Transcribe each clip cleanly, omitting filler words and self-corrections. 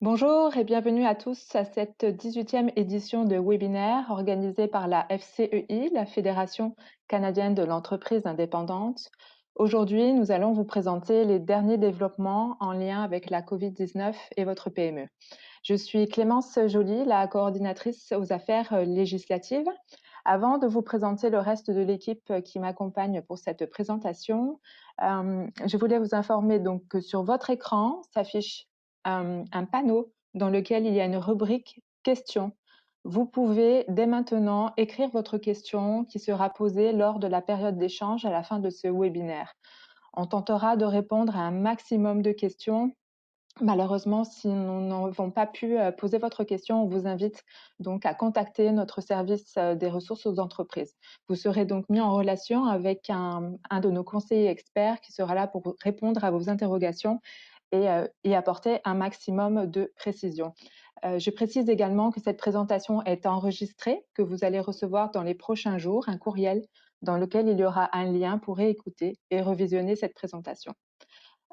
Bonjour et bienvenue à tous à cette 18e édition de webinaire organisée par la FCEI, la Fédération canadienne de l'entreprise indépendante. Aujourd'hui, nous allons vous présenter les derniers développements en lien avec la COVID-19 et votre PME. Je suis Clémence Joly, la coordinatrice aux affaires législatives. Avant de vous présenter le reste de l'équipe qui m'accompagne pour cette présentation, je voulais vous informer donc que sur votre écran s'affiche un panneau dans lequel il y a une rubrique questions. Vous pouvez dès maintenant écrire votre question qui sera posée lors de la période d'échange à la fin de ce webinaire. On tentera de répondre à un maximum de questions. Malheureusement, si nous n'avons pas pu poser votre question, on vous invite donc à contacter notre service des ressources aux entreprises. Vous serez donc mis en relation avec un de nos conseillers experts qui sera là pour répondre à vos interrogations et apporter un maximum de précision. Je précise également que cette présentation est enregistrée, que vous allez recevoir dans les prochains jours un courriel dans lequel il y aura un lien pour réécouter et revisionner cette présentation.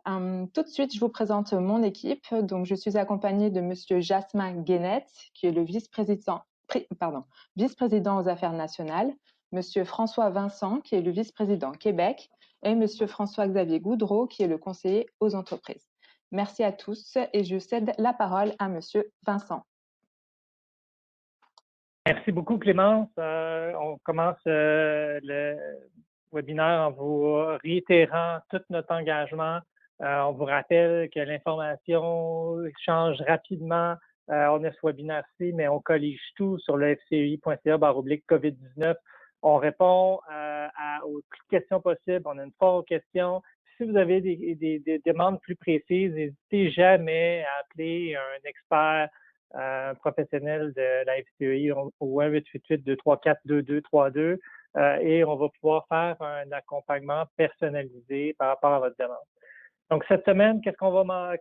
Tout de suite, je vous présente mon équipe. Donc, je suis accompagnée de Monsieur Jasmin Guénette, qui est le vice-président aux affaires nationales, Monsieur François Vincent, qui est le vice-président Québec, et Monsieur François-Xavier Goudreau, qui est le conseiller aux entreprises. Merci à tous et je cède la parole à Monsieur Vincent. Merci beaucoup, Clémence. On commence le webinaire en vous réitérant tout notre engagement. On vous rappelle que l'information change rapidement. On a ce webinaire-ci, mais on collige tout sur le fci.ca/COVID-19. On répond aux questions possibles. On a une foire aux questions. Si vous avez des demandes plus précises, n'hésitez jamais à appeler un expert professionnel de la FCEI au 1-888-234-2232 et on va pouvoir faire un accompagnement personnalisé par rapport à votre demande. Donc, cette semaine, qu'est-ce qu'on va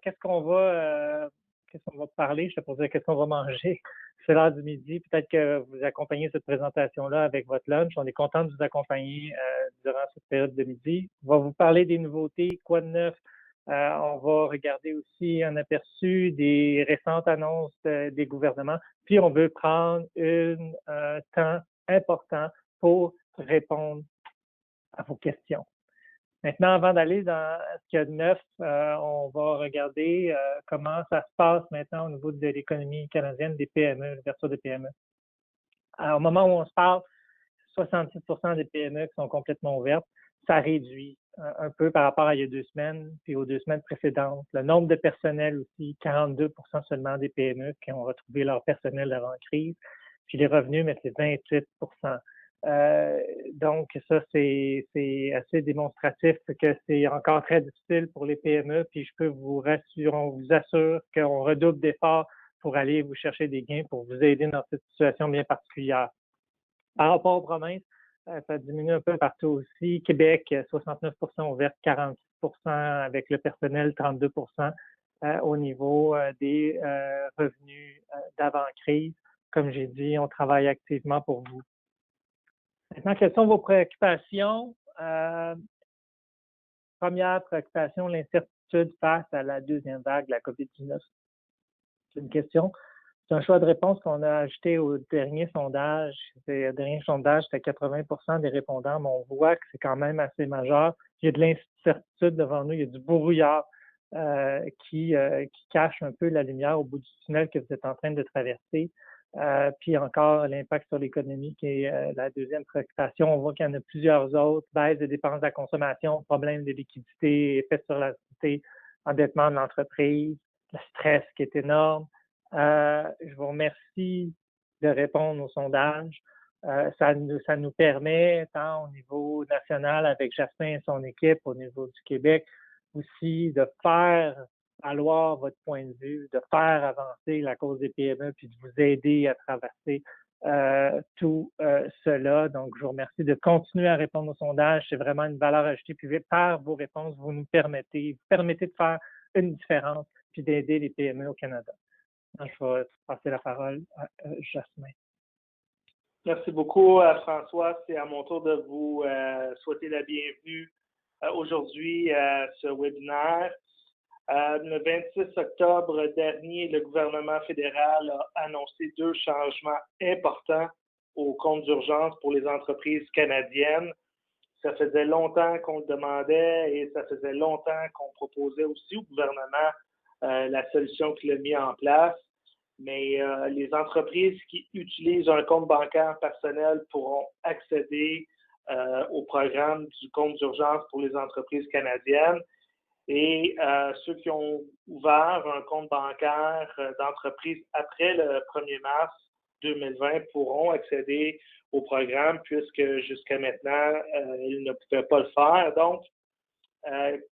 parler? Je te posais qu'est-ce qu'on va manger? C'est l'heure du midi. Peut-être que vous accompagnez cette présentation-là avec votre lunch. On est content de vous accompagner durant cette période de midi. On va vous parler des nouveautés, quoi de neuf. On va regarder aussi un aperçu des récentes annonces des gouvernements. Puis, on veut prendre un temps important pour répondre à vos questions. Maintenant, avant d'aller dans ce qu'il y a de neuf, on va regarder comment ça se passe maintenant au niveau de l'économie canadienne des PME, l'ouverture des PME. Alors, au moment où on se parle, 66% des PME qui sont complètement ouvertes. Ça réduit un peu par rapport à il y a 2 semaines, puis aux 2 semaines précédentes. Le nombre de personnel aussi, 42% seulement des PME qui ont retrouvé leur personnel avant la crise. Puis les revenus, mais c'est 28%. Donc, ça, c'est assez démonstratif que c'est encore très difficile pour les PME. Puis je peux vous rassurer, on vous assure qu'on redouble d'efforts pour aller vous chercher des gains pour vous aider dans cette situation bien particulière. Par rapport aux provinces, ça diminue un peu partout aussi. Québec, 69% ouvert, 46% avec le personnel, 32% au niveau des revenus d'avant-crise. Comme j'ai dit, on travaille activement pour vous. Maintenant, quelles sont vos préoccupations? Première préoccupation, l'incertitude face à la deuxième vague de la COVID-19. C'est une question. C'est un choix de réponse qu'on a ajouté au dernier sondage. Le dernier sondage, c'était 80% des répondants, mais on voit que c'est quand même assez majeur. Il y a de l'incertitude devant nous, il y a du brouillard qui cache un peu la lumière au bout du tunnel que vous êtes en train de traverser. Puis encore l'impact sur l'économie qui est la deuxième préoccupation. On voit qu'il y en a plusieurs autres, baisse des dépenses de la consommation, problème de liquidité, effet sur la société, endettement de l'entreprise, le stress qui est énorme. Je vous remercie de répondre au sondage. Ça nous permet, tant au niveau national avec Jasmin et son équipe, au niveau du Québec, aussi de faire valoir votre point de vue, de faire avancer la cause des PME, puis de vous aider à traverser tout cela. Donc, je vous remercie de continuer à répondre au sondage. C'est vraiment une valeur ajoutée. Puis par vos réponses, vous permettez de faire une différence puis d'aider les PME au Canada. Je vais passer la parole à Jasmin. Merci beaucoup, François. C'est à mon tour de vous souhaiter la bienvenue aujourd'hui à ce webinaire. Le 26 octobre dernier, le gouvernement fédéral a annoncé 2 changements importants au compte d'urgence pour les entreprises canadiennes. Ça faisait longtemps qu'on le demandait et ça faisait longtemps qu'on proposait aussi au gouvernement la solution qu'il a mis en place. Mais les entreprises qui utilisent un compte bancaire personnel pourront accéder au programme du compte d'urgence pour les entreprises canadiennes. Et ceux qui ont ouvert un compte bancaire d'entreprise après le 1er mars 2020 pourront accéder au programme puisque jusqu'à maintenant, ils ne pouvaient pas le faire. Donc,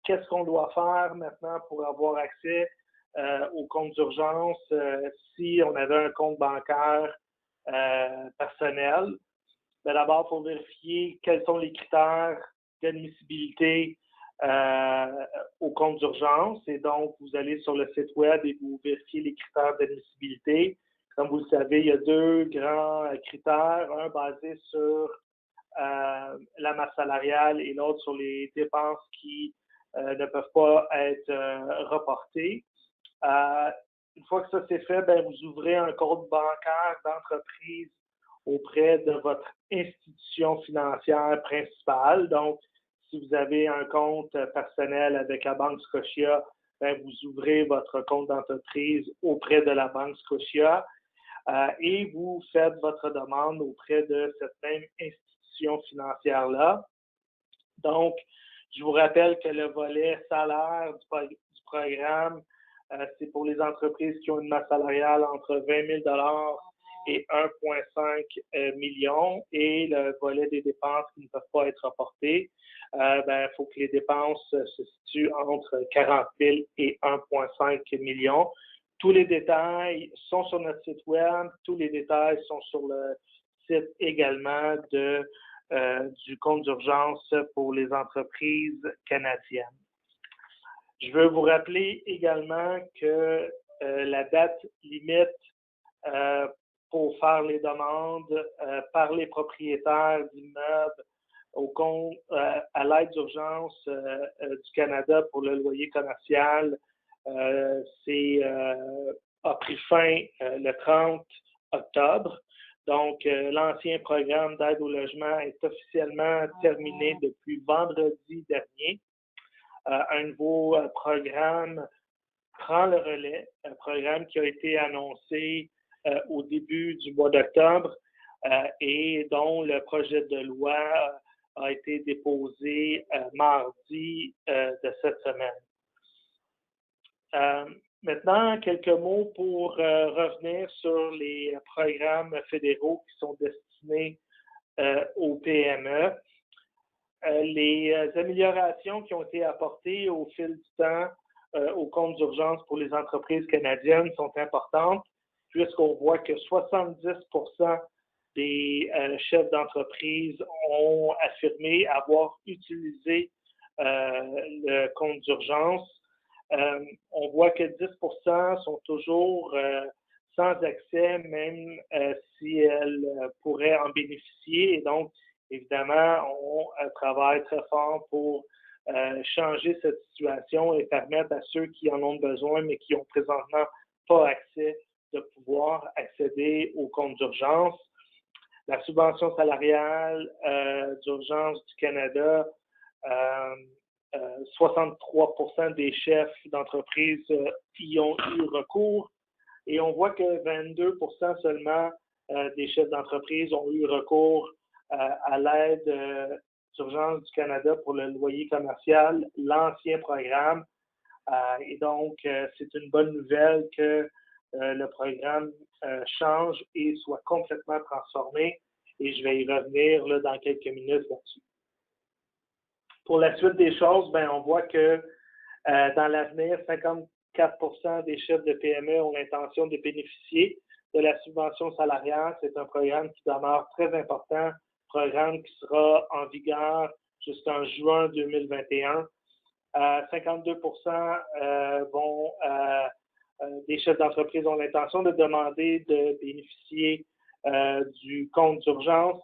qu'est-ce qu'on doit faire maintenant pour avoir accès au compte d'urgence si on avait un compte bancaire personnel? Ben, d'abord, il faut vérifier quels sont les critères d'admissibilité au compte d'urgence. Et donc, vous allez sur le site web et vous vérifiez les critères d'admissibilité. Comme vous le savez, il y a 2 grands critères, un basé sur la masse salariale et l'autre sur les dépenses qui ne peuvent pas être reportées. Une fois que ça c'est fait, ben, vous ouvrez un compte bancaire d'entreprise auprès de votre institution financière principale. Donc, si vous avez un compte personnel avec la Banque Scotia, ben, vous ouvrez votre compte d'entreprise auprès de la Banque Scotia et vous faites votre demande auprès de cette même institution financière-là. Donc, je vous rappelle que le volet salaire du programme, c'est pour les entreprises qui ont une masse salariale entre 20 000 et 1,5 million. Et le volet des dépenses qui ne peuvent pas être reportées, il faut que les dépenses se situent entre 40 000 et 1,5 million. Tous les détails sont sur notre site web. Tous les détails sont sur le site également du compte d'urgence pour les entreprises canadiennes. Je veux vous rappeler également que la date limite pour faire les demandes par les propriétaires d'immeubles au compte à l'aide d'urgence du Canada pour le loyer commercial a pris fin le 30 octobre. Donc, l'ancien programme d'aide au logement est officiellement terminé depuis vendredi dernier. Un nouveau programme prend le relais, un programme qui a été annoncé au début du mois d'octobre et dont le projet de loi a été déposé mardi de cette semaine. Maintenant, quelques mots pour revenir sur les programmes fédéraux qui sont destinés aux PME. Les améliorations qui ont été apportées au fil du temps au compte d'urgence pour les entreprises canadiennes sont importantes, puisqu'on voit que 70% des chefs d'entreprise ont affirmé avoir utilisé le compte d'urgence. On voit que 10% sont toujours sans accès, même si elles pourraient en bénéficier. Et donc, évidemment, on travaille très fort pour changer cette situation et permettre à ceux qui en ont besoin, mais qui n'ont présentement pas accès, de pouvoir accéder au compte d'urgence. La subvention salariale d'urgence du Canada, 63% des chefs d'entreprise y ont eu recours et on voit que 22% seulement des chefs d'entreprise ont eu recours à l'aide d'urgence du Canada pour le loyer commercial, l'ancien programme. Et donc, c'est une bonne nouvelle que le programme change et soit complètement transformé. Et je vais y revenir là, dans quelques minutes là-dessus. Pour la suite des choses, on voit que dans l'avenir, 54% des chefs de PME ont l'intention de bénéficier de la subvention salariale. C'est un programme qui demeure très important, programme qui sera en vigueur jusqu'en juin 2021. 52% des chefs d'entreprise ont l'intention de demander de bénéficier du compte d'urgence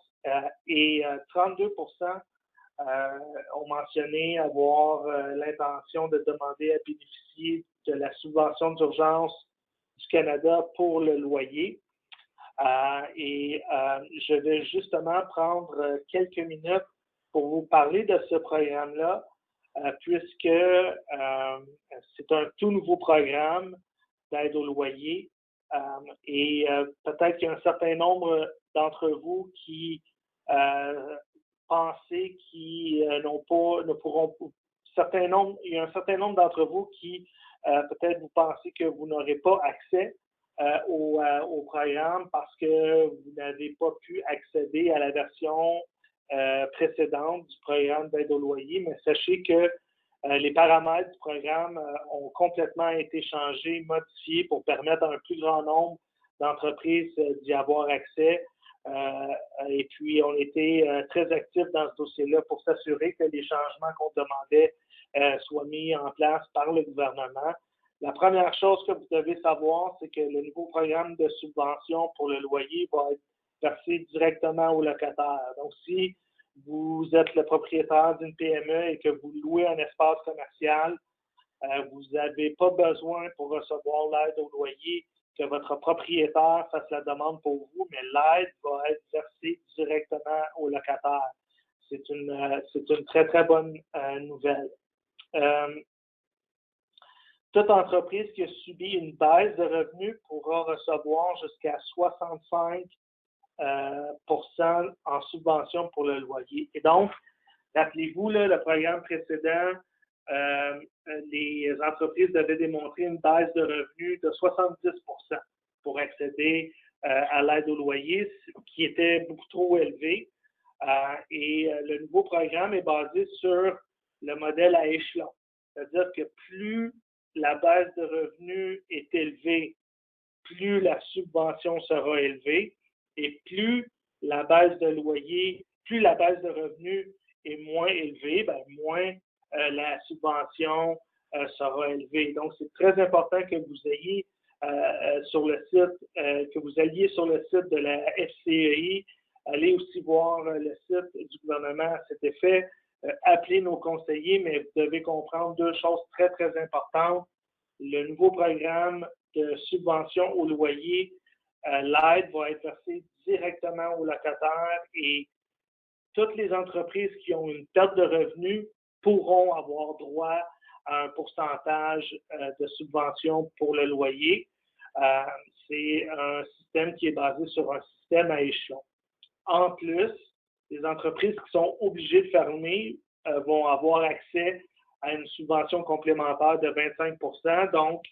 et 32% ont mentionné avoir l'intention de demander à bénéficier de la subvention d'urgence du Canada pour le loyer. Je vais justement prendre quelques minutes pour vous parler de ce programme-là, puisque c'est un tout nouveau programme d'aide au loyer. Peut-être qu'il y a un certain nombre d'entre vous qui pensaient qu'ils ne pourront pas. Il y a un certain nombre d'entre vous qui peut-être vous pensez que vous n'aurez pas accès au programme parce que vous n'avez pas pu accéder à la version précédente du programme d'aide au loyer, mais sachez que les paramètres du programme ont complètement été changés, modifiés pour permettre à un plus grand nombre d'entreprises d'y avoir accès. Et puis, on était très actifs dans ce dossier-là pour s'assurer que les changements qu'on demandait soient mis en place par le gouvernement. La première chose que vous devez savoir, c'est que le nouveau programme de subvention pour le loyer va être versé directement aux locataires. Donc, si vous êtes le propriétaire d'une PME et que vous louez un espace commercial, vous n'avez pas besoin pour recevoir l'aide au loyer que votre propriétaire fasse la demande pour vous, mais l'aide va être versée directement aux locataires. C'est une très, très bonne nouvelle. Toute entreprise qui a subi une baisse de revenus pourra recevoir jusqu'à 65 en subvention pour le loyer. Et donc, rappelez-vous, le programme précédent, les entreprises devaient démontrer une baisse de revenus de 70 pour accéder à l'aide au loyer, qui était beaucoup trop élevé. Le nouveau programme est basé sur le modèle à échelon. C'est-à-dire que plus la baisse de revenus est élevée, plus la subvention sera élevée. Et plus la baisse de loyer, plus la baisse de revenus est moins élevée, moins la subvention sera élevée. Donc, c'est très important que vous ayez sur le site, que vous alliez sur le site de la FCEI, allez aussi voir le site du gouvernement à cet effet, appelez nos conseillers, mais vous devez comprendre deux choses très, très importantes. Le nouveau programme de subvention au loyer, l'aide va être versée directement aux locataires et toutes les entreprises qui ont une perte de revenus pourront avoir droit à un pourcentage de subvention pour le loyer. C'est un système qui est basé sur un système à échelon. En plus, les entreprises qui sont obligées de fermer vont avoir accès à une subvention complémentaire de 25 %. Donc,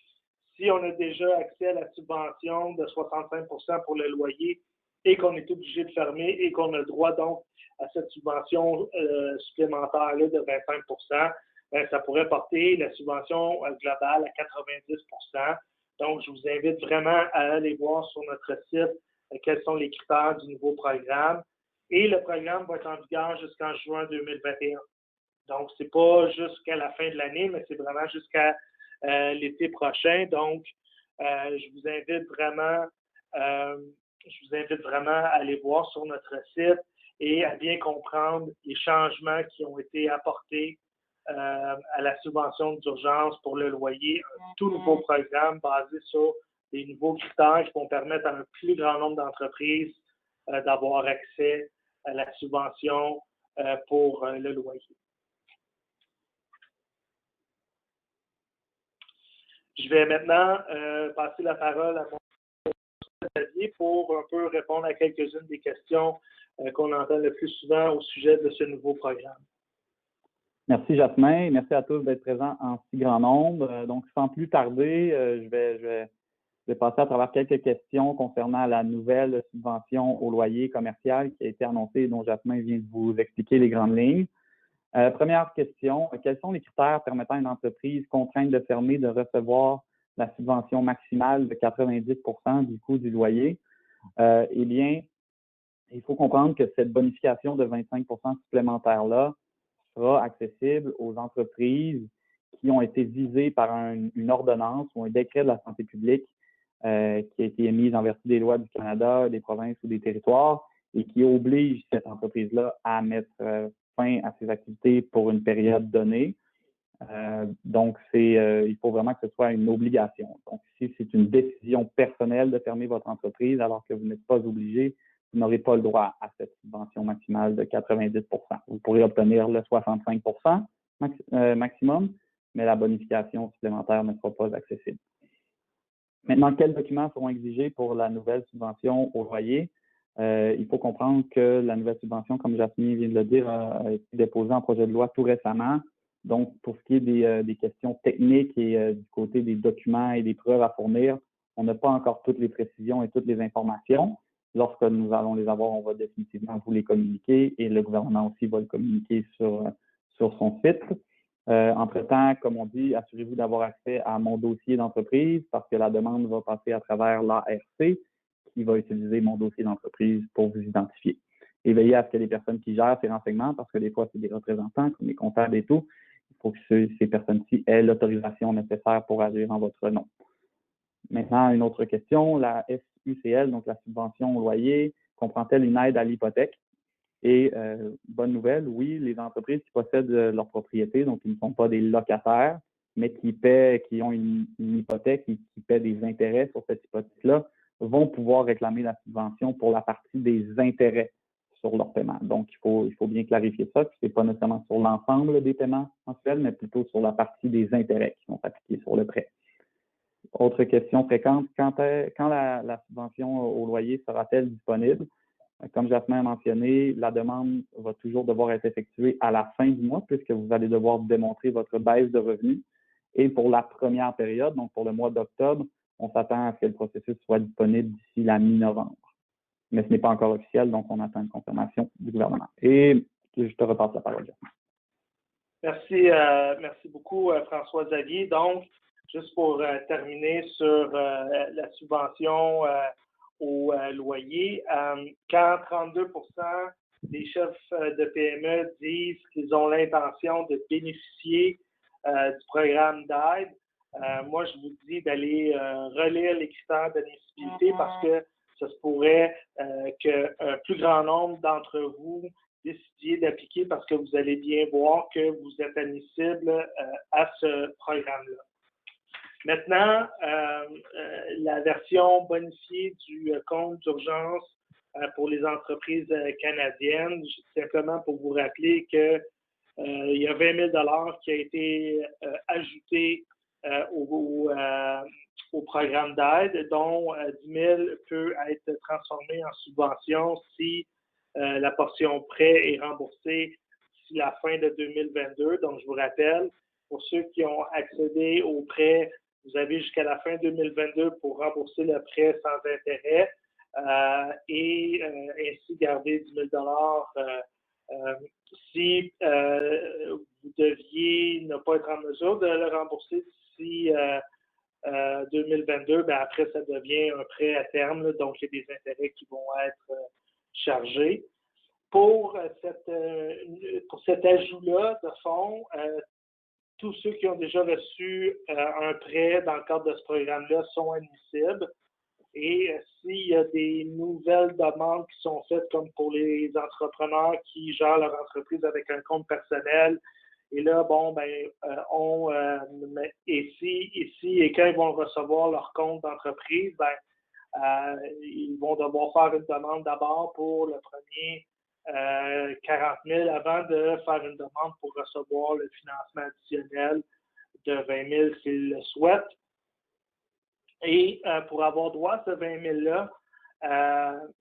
si on a déjà accès à la subvention de 65 % pour le loyer et qu'on est obligé de fermer et qu'on a le droit donc à cette subvention supplémentaire-là de 25 %, ça pourrait porter la subvention globale à 90 %. Donc, je vous invite vraiment à aller voir sur notre site quels sont les critères du nouveau programme. Et le programme va être en vigueur jusqu'en juin 2021. Donc, ce n'est pas jusqu'à la fin de l'année, mais c'est vraiment jusqu'à l'été prochain. Donc, je vous invite vraiment à aller voir sur notre site et à bien comprendre les changements qui ont été apportés à la subvention d'urgence pour le loyer. Un tout nouveau programme basé sur des nouveaux critères qui vont permettre à un plus grand nombre d'entreprises d'avoir accès à la subvention pour le loyer. Je vais maintenant passer la parole à mon Xavier pour un peu répondre à quelques-unes des questions qu'on entend le plus souvent au sujet de ce nouveau programme. Merci Jasmin, merci à tous d'être présents en si grand nombre. Donc, sans plus tarder, je vais passer à travers quelques questions concernant la nouvelle subvention au loyer commercial qui a été annoncée et dont Jasmin vient de vous expliquer les grandes lignes. Première question, quels sont les critères permettant à une entreprise contrainte de fermer de recevoir la subvention maximale de 90 % du coût du loyer? Eh bien, il faut comprendre que cette bonification de 25 % supplémentaire-là sera accessible aux entreprises qui ont été visées par une ordonnance ou un décret de la santé publique qui a été émise en vertu des lois du Canada, des provinces ou des territoires et qui oblige cette entreprise-là à mettre fin à ses activités pour une période donnée. Donc, il faut vraiment que ce soit une obligation. Donc, si c'est une décision personnelle de fermer votre entreprise alors que vous n'êtes pas obligé, vous n'aurez pas le droit à cette subvention maximale de 90 %. Vous pourrez obtenir le 65 % maximum, mais la bonification supplémentaire ne sera pas accessible. Maintenant, quels documents seront exigés pour la nouvelle subvention au loyer? Il faut comprendre que la nouvelle subvention, comme Jasmine vient de le dire, a été déposée en projet de loi tout récemment. Donc, pour ce qui est des questions techniques et du côté des documents et des preuves à fournir, on n'a pas encore toutes les précisions et toutes les informations. Lorsque nous allons les avoir, on va définitivement vous les communiquer et le gouvernement aussi va le communiquer sur son site. Entre-temps, comme on dit, assurez-vous d'avoir accès à mon dossier d'entreprise parce que la demande va passer à travers l'ARC qui va utiliser mon dossier d'entreprise pour vous identifier. Et veillez à ce que les personnes qui gèrent ces renseignements, parce que des fois, c'est des représentants comme les comptables et tout, il faut que ces personnes-ci aient l'autorisation nécessaire pour agir en votre nom. Maintenant, une autre question, la SUCL, donc la subvention au loyer, comprend-elle une aide à l'hypothèque? Et bonne nouvelle, oui, les entreprises qui possèdent leur propriété, donc qui ne sont pas des locataires, mais qui ont une hypothèque et qui paient des intérêts sur cette hypothèque-là, vont pouvoir réclamer la subvention pour la partie des intérêts sur leur paiement. Donc, il faut bien clarifier ça, que ce n'est pas nécessairement sur l'ensemble des paiements mensuels, mais plutôt sur la partie des intérêts qui sont appliqués sur le prêt. Autre question fréquente, quand la subvention au loyer sera-t-elle disponible? Comme Jasmine a mentionné, la demande va toujours devoir être effectuée à la fin du mois puisque vous allez devoir démontrer votre baisse de revenus. Et pour la première période, donc pour le mois d'octobre, on s'attend à ce que le processus soit disponible d'ici la mi-novembre. Mais ce n'est pas encore officiel, donc on attend une confirmation du gouvernement. Et je te repasse la parole, Jasmine. Merci beaucoup, François-Xavier. Donc, juste pour terminer sur la subvention au loyer, quand 32 % des chefs de PME disent qu'ils ont l'intention de bénéficier du programme d'aide, moi, je vous dis d'aller relire les critères d'admissibilité parce que ça se pourrait qu'un plus grand nombre d'entre vous décidiez d'appliquer parce que vous allez bien voir que vous êtes admissible à ce programme-là. Maintenant, la version bonifiée du compte d'urgence pour les entreprises canadiennes, simplement pour vous rappeler que il y a 20 000 qui a été ajouté au programme d'aide, dont 10 000 peut être transformé en subvention si la portion prêt est remboursée d'ici la fin de 2022. Donc, je vous rappelle, pour ceux qui ont accédé au prêt, vous avez jusqu'à la fin 2022 pour rembourser le prêt sans intérêt et ainsi garder 10 000 si vous deviez ne pas être en mesure de le rembourser d'ici 2022, ben après, ça devient un prêt à terme, là, donc il y a des intérêts qui vont être chargés. Pour cet ajout-là de fonds, tous ceux qui ont déjà reçu un prêt dans le cadre de ce programme-là sont admissibles. Et s'il y a des nouvelles demandes qui sont faites, comme pour les entrepreneurs qui gèrent leur entreprise avec un compte personnel, et là, bon, et quand ils vont recevoir leur compte d'entreprise, ils vont devoir faire une demande d'abord pour le premier 40 000 avant de faire une demande pour recevoir le financement additionnel de 20 000 s'ils le souhaitent. Et pour avoir droit à ce 20 000-là,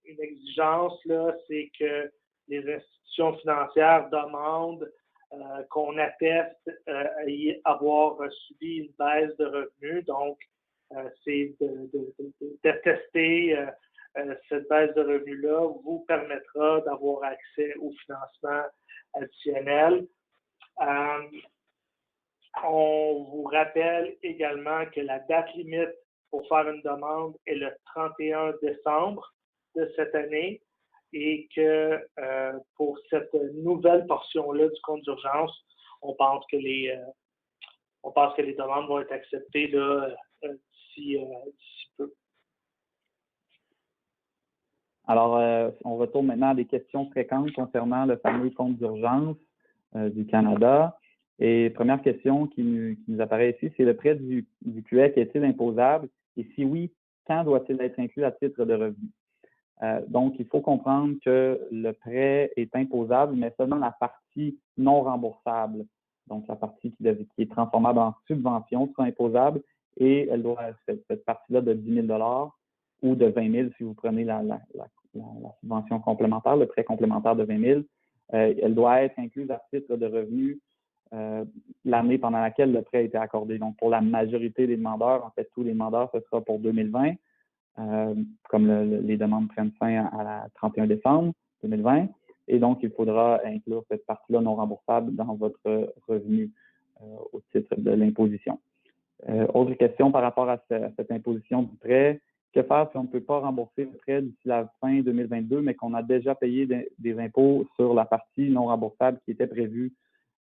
une exigence, là, c'est que les institutions financières demandent qu'on atteste avoir subi une baisse de revenus. Donc, c'est d'attester cette baisse de revenus-là vous permettra d'avoir accès au financement additionnel. On vous rappelle également que la date limite pour faire une demande est le 31 décembre de cette année et que pour cette nouvelle portion-là du compte d'urgence, on pense que les demandes vont être acceptées d'ici peu. Alors, on retourne maintenant à des questions fréquentes concernant le fameux compte d'urgence. du Canada. Et première question qui nous apparaît ici, c'est le prêt du QEC est-il imposable? Et si oui, quand doit-il être inclus à titre de revenu? Donc, il faut comprendre que le prêt est imposable, mais seulement la partie non remboursable. Donc, la partie qui est transformable en subvention sera imposable et elle doit, cette partie-là de 10 000 ou de 20 000 si vous prenez la subvention complémentaire, le prêt complémentaire de 20 000, elle doit être incluse à titre de revenu l'année pendant laquelle le prêt a été accordé. Donc, pour la majorité des demandeurs, en fait, tous les demandeurs, ce sera pour 2020. Comme les demandes prennent fin à la 31 décembre 2020. Et donc, il faudra inclure cette partie-là non remboursable dans votre revenu au titre de l'imposition. Autre question par rapport à cette imposition du prêt. Que faire si on ne peut pas rembourser le prêt d'ici la fin 2022, mais qu'on a déjà payé des impôts sur la partie non remboursable qui était prévue?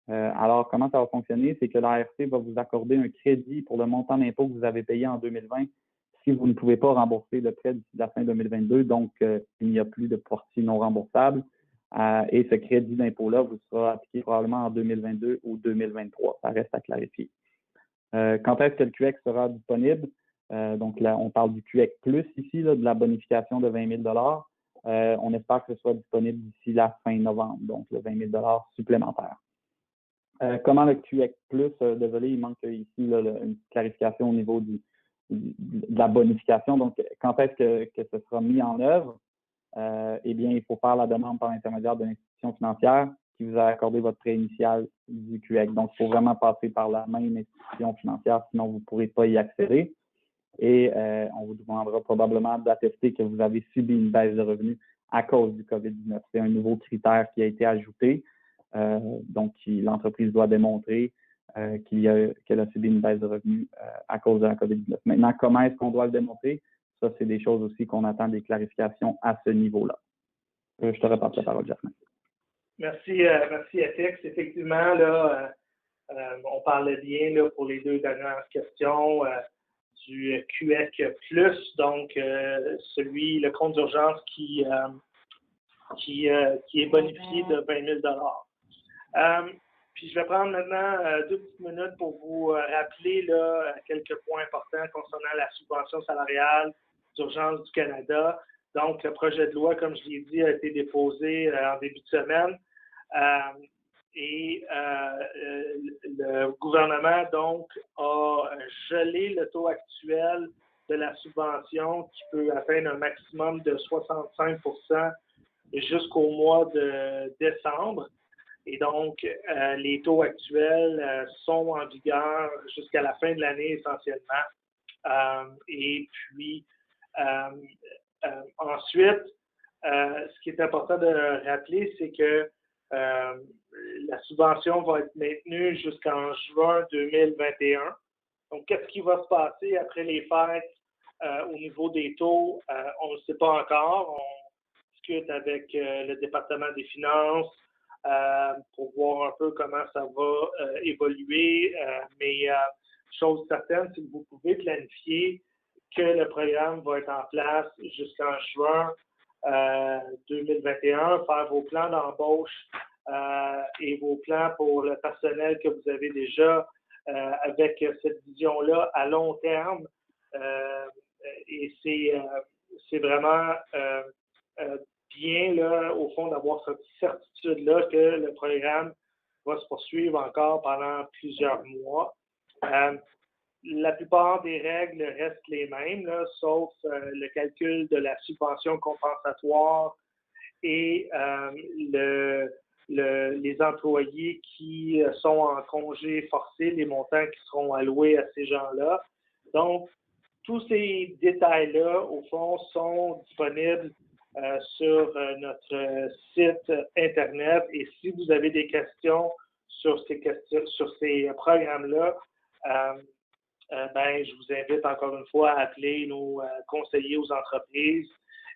Alors, comment ça va fonctionner? C'est que l'ARC va vous accorder un crédit pour le montant d'impôt que vous avez payé en 2020 si vous ne pouvez pas rembourser le prêt d'ici la fin 2022. Donc, il n'y a plus de partie non remboursable. Et ce crédit d'impôt-là vous sera appliqué probablement en 2022 ou 2023. Ça reste à clarifier. Quand est-ce que le QEC sera disponible? Donc, là, on parle du QEC Plus ici, là, de la bonification de 20 000 on espère que ce soit disponible d'ici la fin novembre, donc le 20 000 supplémentaire. Comment le QEC Plus, désolé, il manque ici là, une clarification au niveau de la bonification. Donc, quand est-ce que ce sera mis en œuvre? Eh bien, il faut faire la demande par l'intermédiaire de l'institution financière qui vous a accordé votre prêt initial du QEC. Donc, il faut vraiment passer par la même institution financière, sinon vous ne pourrez pas y accéder. Et on vous demandera probablement d'attester que vous avez subi une baisse de revenus à cause du COVID-19. C'est un nouveau critère qui a été ajouté. Donc, l'entreprise doit démontrer qu'elle a subi une baisse de revenus à cause de la COVID-19. Maintenant, comment est-ce qu'on doit le démontrer? Ça, c'est des choses aussi qu'on attend des clarifications à ce niveau-là. Je te repasse la parole, Jasmin. Merci, Atex. Effectivement, là, on parlait bien là, pour les deux dernières questions du QEC+, donc le compte d'urgence qui est bonifié de 20 000 Puis je vais prendre maintenant 2 petites minutes pour vous rappeler là, quelques points importants concernant la subvention salariale d'urgence du Canada. Donc, le projet de loi, comme je l'ai dit, a été déposé en début de semaine. Et le gouvernement, donc, a gelé le taux actuel de la subvention qui peut atteindre un maximum de 65 % jusqu'au mois de décembre. Et donc, les taux actuels sont en vigueur jusqu'à la fin de l'année essentiellement. Et puis, ensuite, ce qui est important de rappeler, c'est que la subvention va être maintenue jusqu'en juin 2021. Donc, qu'est-ce qui va se passer après les fêtes au niveau des taux? On ne le sait pas encore. On discute avec le département des finances pour voir un peu comment ça va évoluer. Mais chose certaine, c'est que vous pouvez planifier que le programme va être en place jusqu'en juin 2021, faire vos plans d'embauche et vos plans pour le personnel que vous avez déjà avec cette vision-là à long terme. Et c'est vraiment bien, là, au fond, d'avoir cette certitude-là que le programme va se poursuivre encore pendant plusieurs mois. La plupart des règles restent les mêmes, là, sauf le calcul de la subvention compensatoire et les employés qui sont en congé forcé, les montants qui seront alloués à ces gens-là. Donc, tous ces détails-là, au fond, sont disponibles sur notre site Internet. Et si vous avez des questions sur ces programmes-là, je vous invite encore une fois à appeler nos conseillers aux entreprises.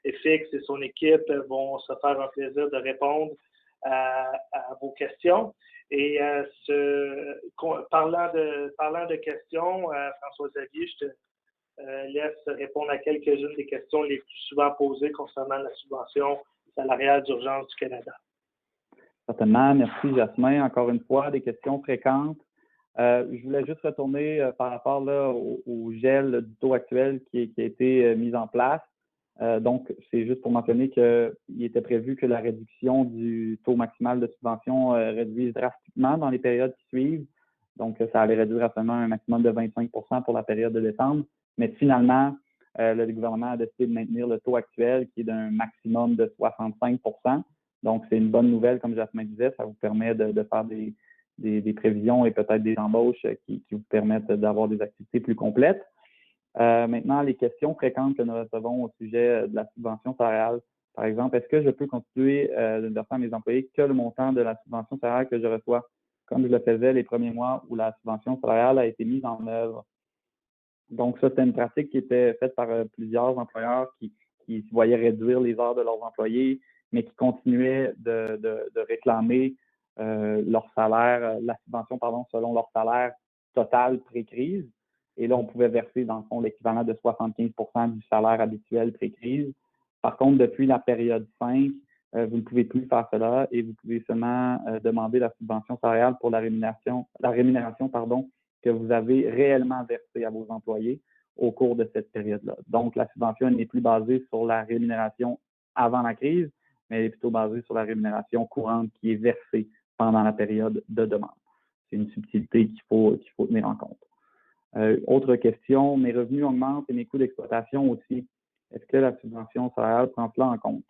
FX et son équipe vont se faire un plaisir de répondre à vos questions. Et parlant de questions, François-Xavier, je te laisse répondre à quelques-unes des questions les plus souvent posées concernant la subvention salariale d'urgence du Canada. Certainement. Merci, Jasmin. Encore une fois, des questions fréquentes. Je voulais juste retourner par rapport là, au gel du taux actuel qui a été mis en place. Donc, c'est juste pour mentionner qu'il était prévu que la réduction du taux maximal de subvention réduise drastiquement dans les périodes qui suivent. Donc, ça allait réduire à seulement un maximum de 25 pour la période de décembre. Mais finalement, le gouvernement a décidé de maintenir le taux actuel qui est d'un maximum de 65 Donc, c'est une bonne nouvelle, comme Jasmin disait. Ça vous permet de faire des prévisions et peut-être des embauches qui vous permettent d'avoir des activités plus complètes. Maintenant, les questions fréquentes que nous recevons au sujet de la subvention salariale. Par exemple, est-ce que je peux continuer de verser à mes employés que le montant de la subvention salariale que je reçois, comme je le faisais les premiers mois où la subvention salariale a été mise en œuvre? Donc, ça, c'était une pratique qui était faite par plusieurs employeurs qui voyaient réduire les heures de leurs employés, mais qui continuaient de réclamer leur salaire, la subvention, pardon, selon leur salaire total pré-crise. Et là, on pouvait verser, dans le fond, l'équivalent de 75 du salaire habituel pré-crise. Par contre, depuis la période 5, vous ne pouvez plus faire cela et vous pouvez seulement demander la subvention salariale pour la rémunération que vous avez réellement versée à vos employés au cours de cette période-là. Donc, la subvention n'est plus basée sur la rémunération avant la crise, mais elle est plutôt basée sur la rémunération courante qui est versée pendant la période de demande. C'est une subtilité qu'il faut tenir en compte. Autre question, mes revenus augmentent et mes coûts d'exploitation aussi. Est-ce que la subvention salariale prend cela en compte?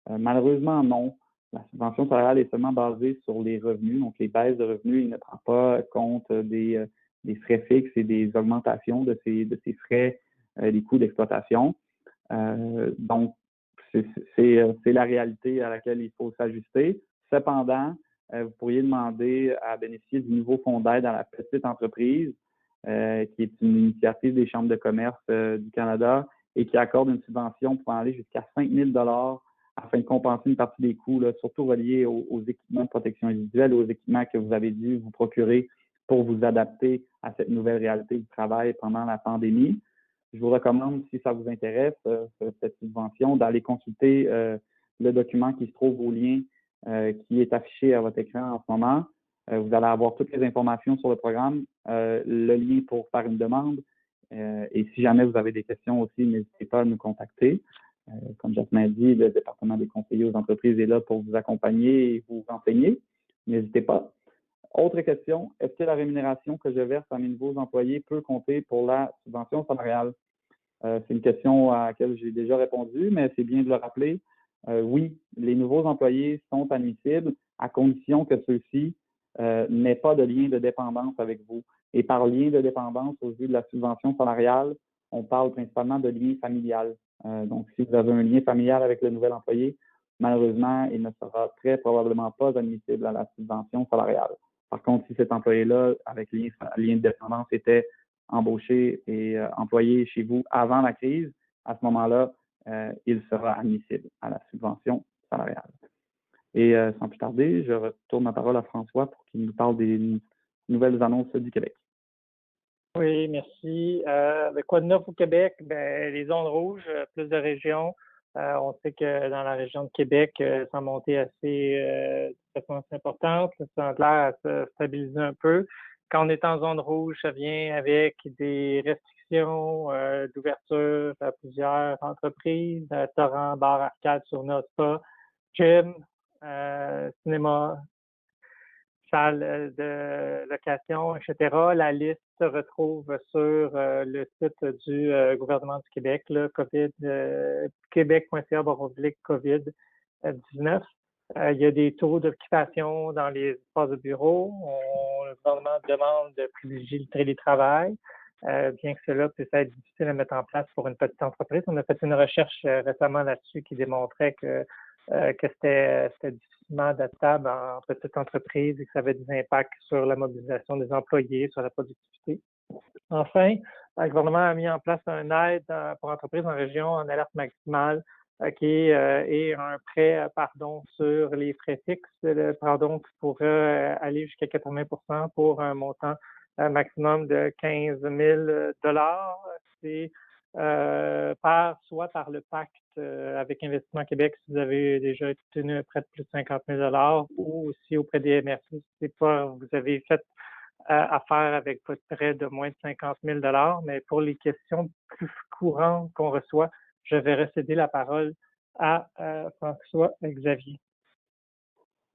Malheureusement, non. La subvention salariale est seulement basée sur les revenus, donc les baisses de revenus. Il ne prend pas compte des frais fixes et des augmentations de ces frais, des coûts d'exploitation. Donc, c'est la réalité à laquelle il faut s'ajuster. Cependant, vous pourriez demander à bénéficier du nouveau fonds d'aide à la petite entreprise, qui est une initiative des chambres de commerce du Canada et qui accorde une subvention pouvant aller jusqu'à 5 000 afin de compenser une partie des coûts, là, surtout reliés aux équipements de protection individuelle, aux équipements que vous avez dû vous procurer pour vous adapter à cette nouvelle réalité du travail pendant la pandémie. Je vous recommande, si ça vous intéresse, cette subvention, d'aller consulter le document qui se trouve au lien qui est affiché à votre écran en ce moment. Vous allez avoir toutes les informations sur le programme, le lien pour faire une demande. Et si jamais vous avez des questions aussi, n'hésitez pas à nous contacter. Comme Jasmin a dit, le département des conseillers aux entreprises est là pour vous accompagner et vous renseigner. N'hésitez pas. Autre question, est-ce que la rémunération que je verse à mes nouveaux employés peut compter pour la subvention salariale? C'est une question à laquelle j'ai déjà répondu, mais c'est bien de le rappeler. Oui, les nouveaux employés sont admissibles à condition que ceux-ci n'aient pas de lien de dépendance avec vous. Et par lien de dépendance, au vu de la subvention salariale, on parle principalement de lien familial. Donc, si vous avez un lien familial avec le nouvel employé, malheureusement, il ne sera très probablement pas admissible à la subvention salariale. Par contre, si cet employé-là, avec lien de dépendance, était embauché et employé chez vous avant la crise, à ce moment-là, il sera admissible à la subvention salariale. Et sans plus tarder, je retourne la parole à François pour qu'il nous parle des nouvelles annonces du Québec. Oui, merci. Quoi de neuf au Québec? Les zones rouges, plus de régions. On sait que dans la région de Québec, ça a monté de façon assez importante. Ça a l'air à se stabiliser un peu. Quand on est en zone rouge, ça vient avec des restrictions d'ouverture à plusieurs entreprises, restaurants, bars, arcades, saunas, spa, gym, cinéma, salle de location, etc. La liste se retrouve sur le site du gouvernement du Québec, là, québec.ca/COVID-19. Il y a des taux d'occupation dans les espaces de bureau. Le gouvernement demande de privilégier le télétravail, bien que cela puisse être difficile à mettre en place pour une petite entreprise. On a fait une recherche récemment là-dessus qui démontrait que c'était difficilement adaptable en petite entreprise et que ça avait des impacts sur la mobilisation des employés, sur la productivité. Enfin, le gouvernement a mis en place une aide pour entreprises en région en alerte maximale qui est un prêt sur les frais fixes, qui pourrait aller jusqu'à 80% pour un montant maximum de 15 000 $. C'est soit par le pacte avec Investissement Québec si vous avez déjà obtenu un prêt de plus de 50 000 ou aussi auprès des MRC si vous avez fait affaire avec votre prêt de moins de 50 000 mais pour les questions plus courantes qu'on reçoit, je vais céder la parole à François Xavier.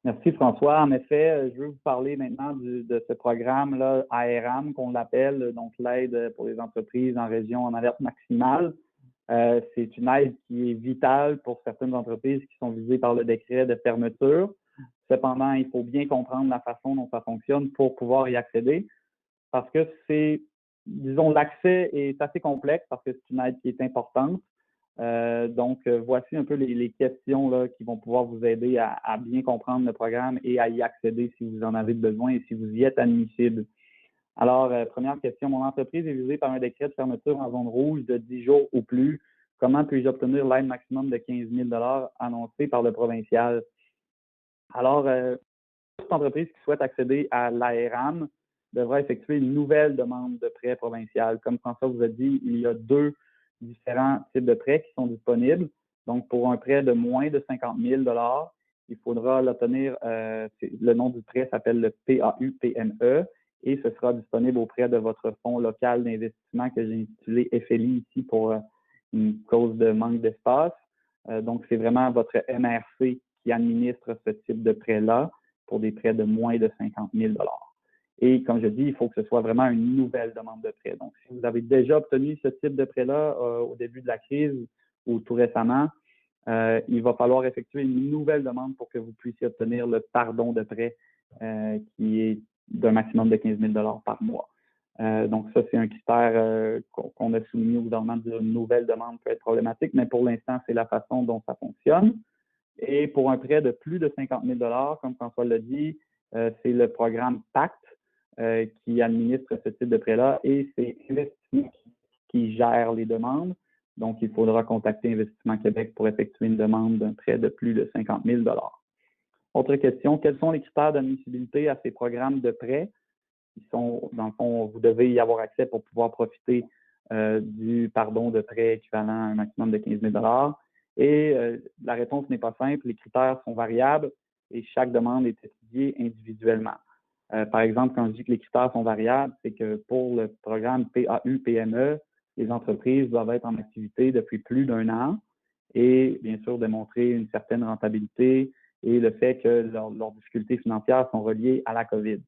Merci François. En effet, je veux vous parler maintenant de ce programme-là, ARAM, qu'on l'appelle, donc l'aide pour les entreprises en région en alerte maximale. C'est une aide qui est vitale pour certaines entreprises qui sont visées par le décret de fermeture. Cependant, il faut bien comprendre la façon dont ça fonctionne pour pouvoir y accéder parce que l'accès est assez complexe parce que c'est une aide qui est importante. Voici un peu les questions là, qui vont pouvoir vous aider à bien comprendre le programme et à y accéder si vous en avez besoin et si vous y êtes admissible. Alors, première question, mon entreprise est visée par un décret de fermeture en zone rouge de 10 jours ou plus. Comment puis-je obtenir l'aide maximum de 15 000 annoncée par le provincial? Alors, toute entreprise qui souhaite accéder à l'ARAM devra effectuer une nouvelle demande de prêt provincial. Comme François vous a dit, il y a 2 différents types de prêts qui sont disponibles. Donc, pour un prêt de moins de 50 000 il faudra l'obtenir. Le nom du prêt s'appelle le PAU-PME et ce sera disponible auprès de votre fonds local d'investissement que j'ai intitulé FLI ici pour une cause de manque d'espace. Donc, c'est vraiment votre MRC qui administre ce type de prêt-là pour des prêts de moins de 50 000 Et comme je dis, il faut que ce soit vraiment une nouvelle demande de prêt. Donc, si vous avez déjà obtenu ce type de prêt-là au début de la crise ou tout récemment, il va falloir effectuer une nouvelle demande pour que vous puissiez obtenir le pardon de prêt qui est d'un maximum de 15 000 par mois. Donc, ça, c'est un critère qu'on a souligné au gouvernement d'une nouvelle demande peut être problématique, mais pour l'instant, c'est la façon dont ça fonctionne. Et pour un prêt de plus de 50 000 comme François l'a dit, c'est le programme PACT qui administre ce type de prêt-là et c'est Investissement qui gère les demandes. Donc, il faudra contacter Investissement Québec pour effectuer une demande d'un prêt de plus de 50 000 Autre question, quels sont les critères d'admissibilité à ces programmes de prêt? Ils sont, dans le fond, vous devez y avoir accès pour pouvoir profiter du pardon de prêt équivalent à un maximum de 15 000 Et la réponse n'est pas simple, les critères sont variables et chaque demande est étudiée individuellement. Par exemple, quand je dis que les critères sont variables, c'est que pour le programme PAU-PME, les entreprises doivent être en activité depuis plus d'1 an et bien sûr démontrer une certaine rentabilité et le fait que leurs difficultés financières sont reliées à la COVID.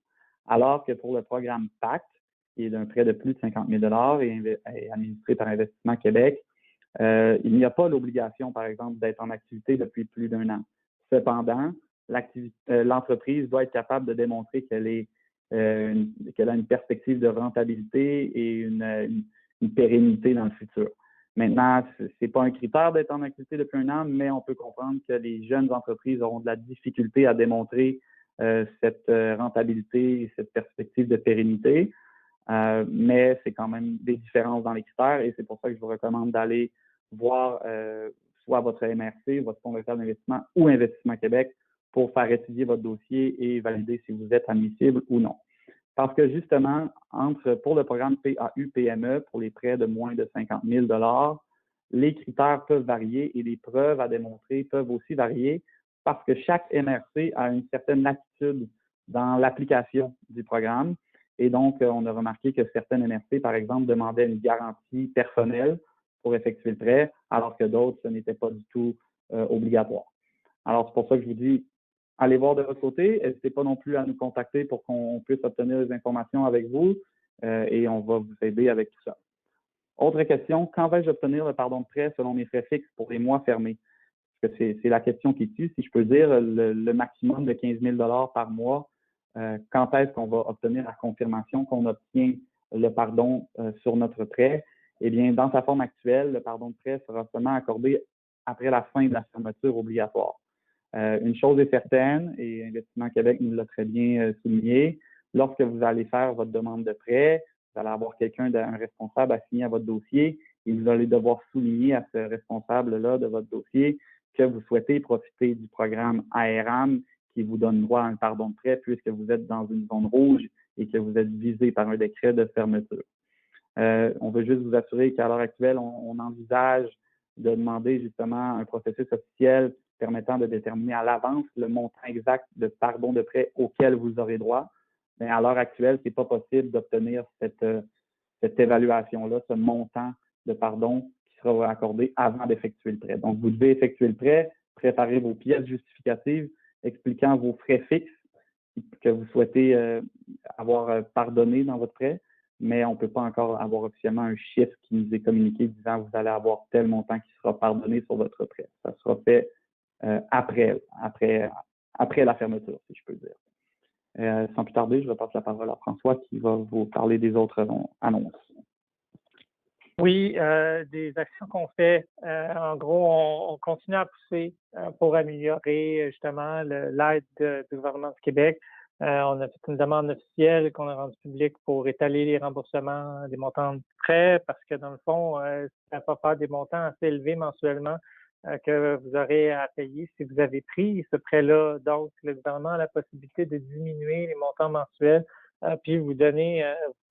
Alors que pour le programme PACT, qui est d'un prêt de plus de 50 000 et administré par Investissement Québec, il n'y a pas l'obligation, par exemple, d'être en activité depuis plus d'1 an. Cependant, l'entreprise doit être capable de démontrer qu'elle a une perspective de rentabilité et une pérennité dans le futur. Maintenant, ce n'est pas un critère d'être en activité depuis 1 an, mais on peut comprendre que les jeunes entreprises auront de la difficulté à démontrer cette rentabilité et cette perspective de pérennité. Mais c'est quand même des différences dans les critères et c'est pour ça que je vous recommande d'aller voir soit votre MRC, votre fonds local d'investissement ou Investissement Québec pour faire étudier votre dossier et valider si vous êtes admissible ou non. Parce que justement, pour le programme PAU-PME, pour les prêts de moins de 50 000 les critères peuvent varier et les preuves à démontrer peuvent aussi varier parce que chaque MRC a une certaine latitude dans l'application du programme. Et donc, on a remarqué que certaines MRC, par exemple, demandaient une garantie personnelle pour effectuer le prêt, alors que d'autres, ce n'était pas du tout obligatoire. Alors, c'est pour ça que je vous dis, allez voir de votre côté. N'hésitez pas non plus à nous contacter pour qu'on puisse obtenir des informations avec vous et on va vous aider avec tout ça. Autre question, quand vais-je obtenir le pardon de prêt selon mes frais fixes pour les mois fermés? Parce que c'est la question qui tue, si je peux dire, le maximum de 15 000 par mois. Quand est-ce qu'on va obtenir la confirmation qu'on obtient le pardon sur notre prêt? Eh bien, dans sa forme actuelle, le pardon de prêt sera seulement accordé après la fin de la fermeture obligatoire. Une chose est certaine, et Investissement Québec nous l'a très bien souligné, lorsque vous allez faire votre demande de prêt, vous allez avoir un responsable à signer à votre dossier et vous allez devoir souligner à ce responsable-là de votre dossier que vous souhaitez profiter du programme ARAM qui vous donne droit à un pardon de prêt puisque vous êtes dans une zone rouge et que vous êtes visé par un décret de fermeture. On veut juste vous assurer qu'à l'heure actuelle, on envisage de demander justement un processus officiel permettant de déterminer à l'avance le montant exact de pardon de prêt auquel vous aurez droit. Mais à l'heure actuelle, ce n'est pas possible d'obtenir cette évaluation-là, ce montant de pardon qui sera accordé avant d'effectuer le prêt. Donc, vous devez effectuer le prêt, préparer vos pièces justificatives expliquant vos frais fixes que vous souhaitez avoir pardonné dans votre prêt, mais on ne peut pas encore avoir officiellement un chiffre qui nous est communiqué disant que vous allez avoir tel montant qui sera pardonné sur votre prêt. Ça sera fait après la fermeture, si je peux dire. Sans plus tarder, je vais passer la parole à François qui va vous parler des autres annonces. Oui, des actions qu'on fait. En gros, on continue à pousser pour améliorer justement l'aide du gouvernement du Québec. On a fait une demande officielle qu'on a rendue publique pour étaler les remboursements des montants de prêts parce que dans le fond, ça ne va pas faire des montants assez élevés mensuellement que vous aurez à payer si vous avez pris ce prêt-là. Donc, le gouvernement a la possibilité de diminuer les montants mensuels puis vous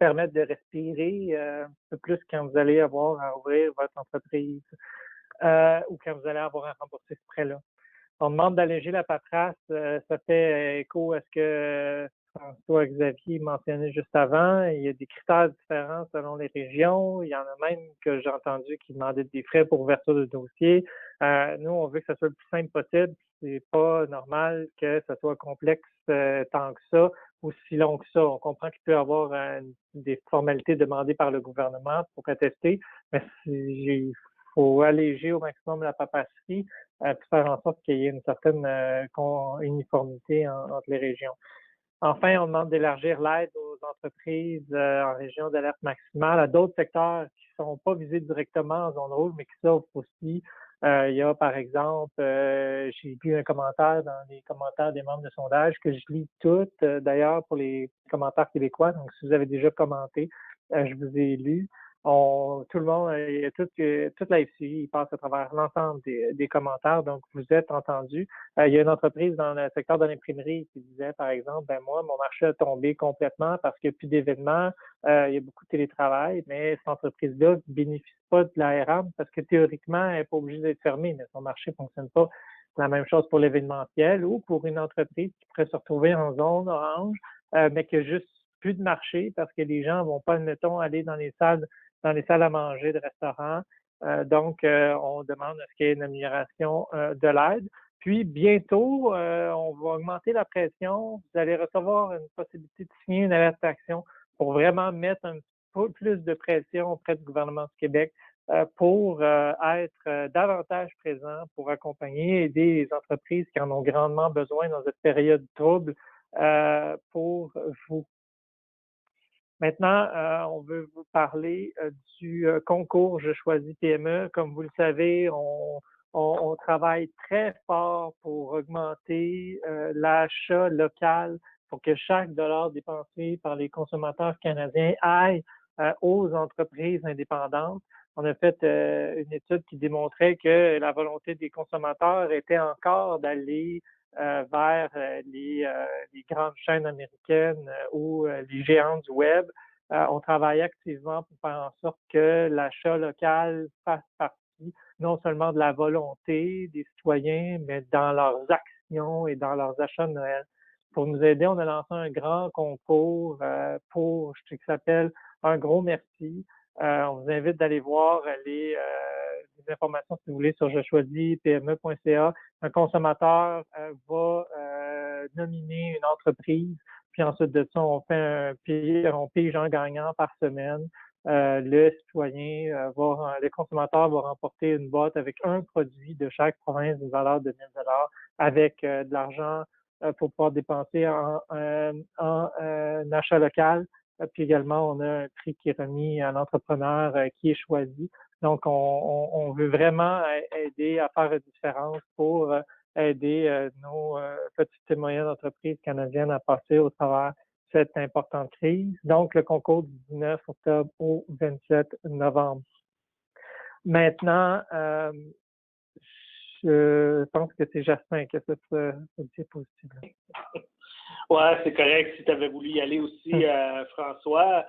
permettre de respirer un peu plus quand vous allez avoir à ouvrir votre entreprise ou quand vous allez avoir à rembourser ce prêt-là. On demande d'alléger la paperasse. Ça fait écho à ce que François Xavier mentionnait juste avant. Il y a des critères différents selon les régions. Il y en a même que j'ai entendu qui demandaient des frais pour ouverture de dossier. Nous, on veut que ça soit le plus simple possible. C'est pas normal que ça soit complexe tant que ça ou si long que ça. On comprend qu'il peut y avoir des formalités demandées par le gouvernement pour attester, mais il faut alléger au maximum la paperasserie pour faire en sorte qu'il y ait une certaine uniformité entre les régions. Enfin, on demande d'élargir l'aide aux entreprises en région d'alerte maximale à d'autres secteurs qui ne sont pas visés directement en zone rouge, mais qui s'offrent aussi. Il y a, par exemple, j'ai lu un commentaire dans les commentaires des membres de sondage que je lis toutes, d'ailleurs, pour les commentaires québécois. Donc, si vous avez déjà commenté, je vous ai lu. Tout le monde, toute la FCI passe à travers l'ensemble des commentaires, donc vous êtes entendus. Il y a une entreprise dans le secteur de l'imprimerie qui disait, par exemple, moi, mon marché a tombé complètement parce qu'il n'y a plus d'événements, il y a beaucoup de télétravail, mais cette entreprise-là ne bénéficie pas de la RAM parce que théoriquement, elle n'est pas obligée d'être fermée, mais son marché ne fonctionne pas. La même chose pour l'événementiel ou pour une entreprise qui pourrait se retrouver en zone orange, mais qui a juste plus de marché parce que les gens ne vont pas, admettons, aller dans les salles à manger de restaurants. Donc, on demande à ce qu'il y ait une amélioration de l'aide. Puis, bientôt, on va augmenter la pression. Vous allez recevoir une possibilité de signer une alerte d'action pour vraiment mettre un peu plus de pression auprès du gouvernement du Québec pour être davantage présent, pour accompagner et aider les entreprises qui en ont grandement besoin dans cette période trouble pour vous. Maintenant, on veut vous parler du concours Je choisis PME. Comme vous le savez, on travaille très fort pour augmenter l'achat local pour que chaque dollar dépensé par les consommateurs canadiens aille aux entreprises indépendantes. On a fait une étude qui démontrait que la volonté des consommateurs était encore d'aller vers les grandes chaînes américaines ou les géants du web. On travaille activement pour faire en sorte que l'achat local fasse partie non seulement de la volonté des citoyens, mais dans leurs actions et dans leurs achats de Noël. Pour nous aider, on a lancé un grand concours qui s'appelle Un gros merci. On vous invite d'aller voir les informations, si vous voulez, sur je choisis PME.ca. Un consommateur va nominer une entreprise, puis ensuite de ça, on pige un gagnant par semaine. Le consommateur va remporter une boîte avec un produit de chaque province d'une valeur de 1 000 $ avec de l'argent pour pouvoir dépenser en achat local. Puis également, on a un prix qui est remis à l'entrepreneur qui est choisi. Donc, on veut vraiment aider à faire la différence pour aider nos petites et moyennes entreprises canadiennes à passer au travers cette importante crise. Donc, le concours du 19 octobre au 27 novembre. Maintenant, je pense que c'est Jasmin qui a cette diapositive-là. Ouais, c'est correct. Si tu avais voulu y aller aussi, François,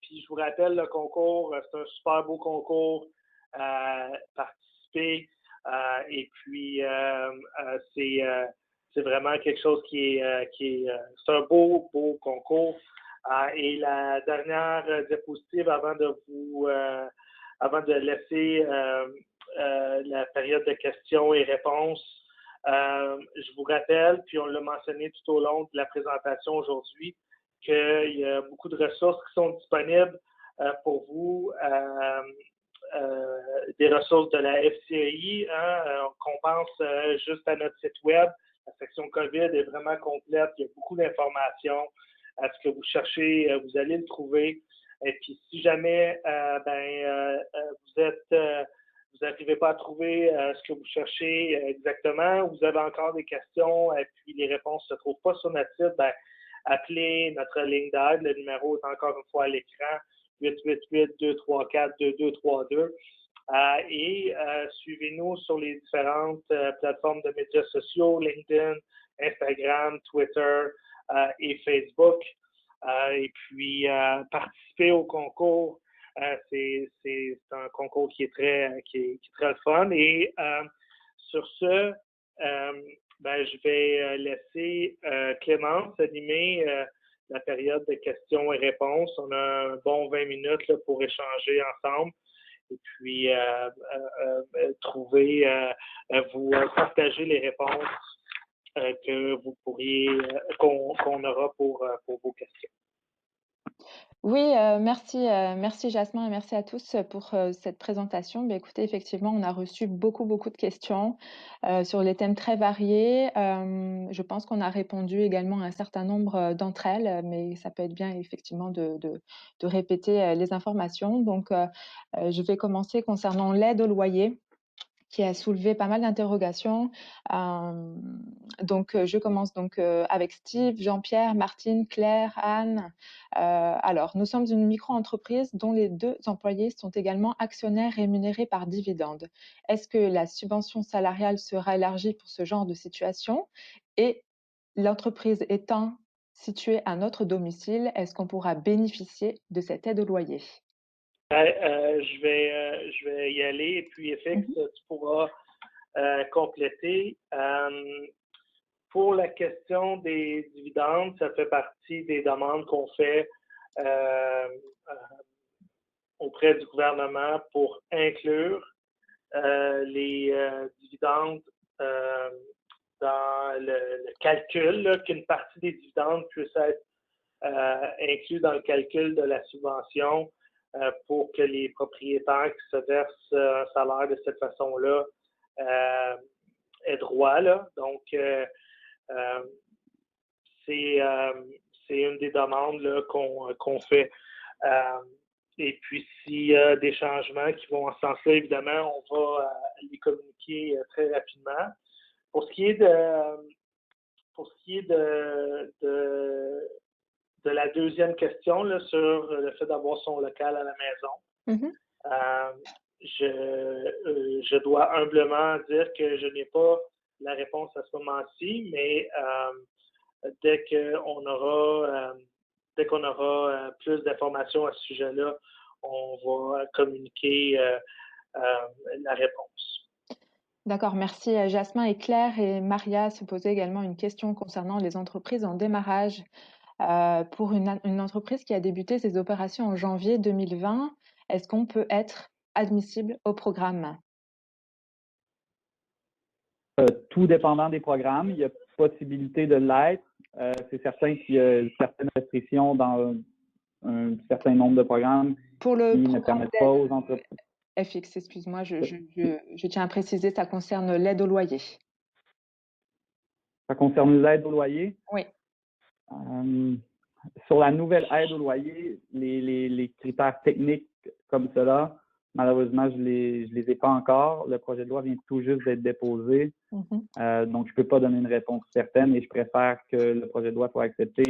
Puis je vous rappelle, le concours, c'est un super beau concours. Participer. Et puis, c'est vraiment quelque chose qui est c'est un beau concours. Et la dernière diapositive avant de laisser la période de questions et réponses, je vous rappelle, puis on l'a mentionné tout au long de la présentation aujourd'hui, qu'il y a beaucoup de ressources qui sont disponibles pour vous. Des ressources de la FCEI, qu'on pense juste à notre site web. La section COVID est vraiment complète. Il y a beaucoup d'informations. Ce que vous cherchez, vous allez le trouver. Et puis, si jamais vous n'arrivez pas à trouver ce que vous cherchez exactement, vous avez encore des questions et puis les réponses ne se trouvent pas sur notre site, appelez notre ligne d'aide. Le numéro est encore une fois à l'écran. 888-234-2232. Et suivez-nous sur les différentes plateformes de médias sociaux, LinkedIn, Instagram, Twitter et Facebook. Et puis, participez au concours. C'est un concours qui est très fun. Et sur ce, je vais laisser Clémence animer la période de questions et réponses. On a un bon 20 minutes là, pour échanger ensemble et puis vous partager les réponses que vous pourriez, qu'on aura pour vos questions. Oui, merci Jasmin et merci à tous pour cette présentation. Écoutez, effectivement, on a reçu beaucoup de questions sur les thèmes très variés. Je pense qu'on a répondu également à un certain nombre d'entre elles, mais ça peut être bien effectivement de répéter les informations. Donc, je vais commencer concernant l'aide au loyer, qui a soulevé pas mal d'interrogations. Donc, je commence avec Steve, Jean-Pierre, Martine, Claire, Anne. Alors, nous sommes une micro-entreprise dont les 2 employés sont également actionnaires rémunérés par dividende. Est-ce que la subvention salariale sera élargie pour ce genre de situation? Et l'entreprise étant située à notre domicile, est-ce qu'on pourra bénéficier de cette aide au loyer? Je vais y aller et puis FX, tu pourras compléter. Pour la question des dividendes, ça fait partie des demandes qu'on fait auprès du gouvernement pour inclure les dividendes dans le calcul, là, qu'une partie des dividendes puisse être inclus dans le calcul de la subvention pour que les propriétaires qui se versent un salaire de cette façon-là aient droit. Là. Donc, c'est une des demandes là, qu'on fait. Et puis, s'il y a des changements qui vont en ce sens-là, évidemment, on va les communiquer très rapidement. Pour ce qui est de la deuxième question là, sur le fait d'avoir son local à la maison, je dois humblement dire que je n'ai pas la réponse à ce moment-ci, mais dès qu'on aura plus d'informations à ce sujet-là, on va communiquer la réponse. D'accord, merci Jasmin. Et Claire et Maria se posaient également une question concernant les entreprises en démarrage. Pour une entreprise qui a débuté ses opérations en janvier 2020, est-ce qu'on peut être admissible au programme? Tout dépendant des programmes, il y a possibilité de l'être. C'est certain qu'il y a certaines restrictions dans un certain nombre de programmes Pour le qui ne permettent pas aux entreprises. FX, excuse-moi, je tiens à préciser, ça concerne l'aide au loyer. Ça concerne l'aide au loyer? Oui. Sur la nouvelle aide au loyer, les critères techniques comme cela, malheureusement, je les ai pas encore. Le projet de loi vient tout juste d'être déposé. Donc, je peux pas donner une réponse certaine et je préfère que le projet de loi soit accepté.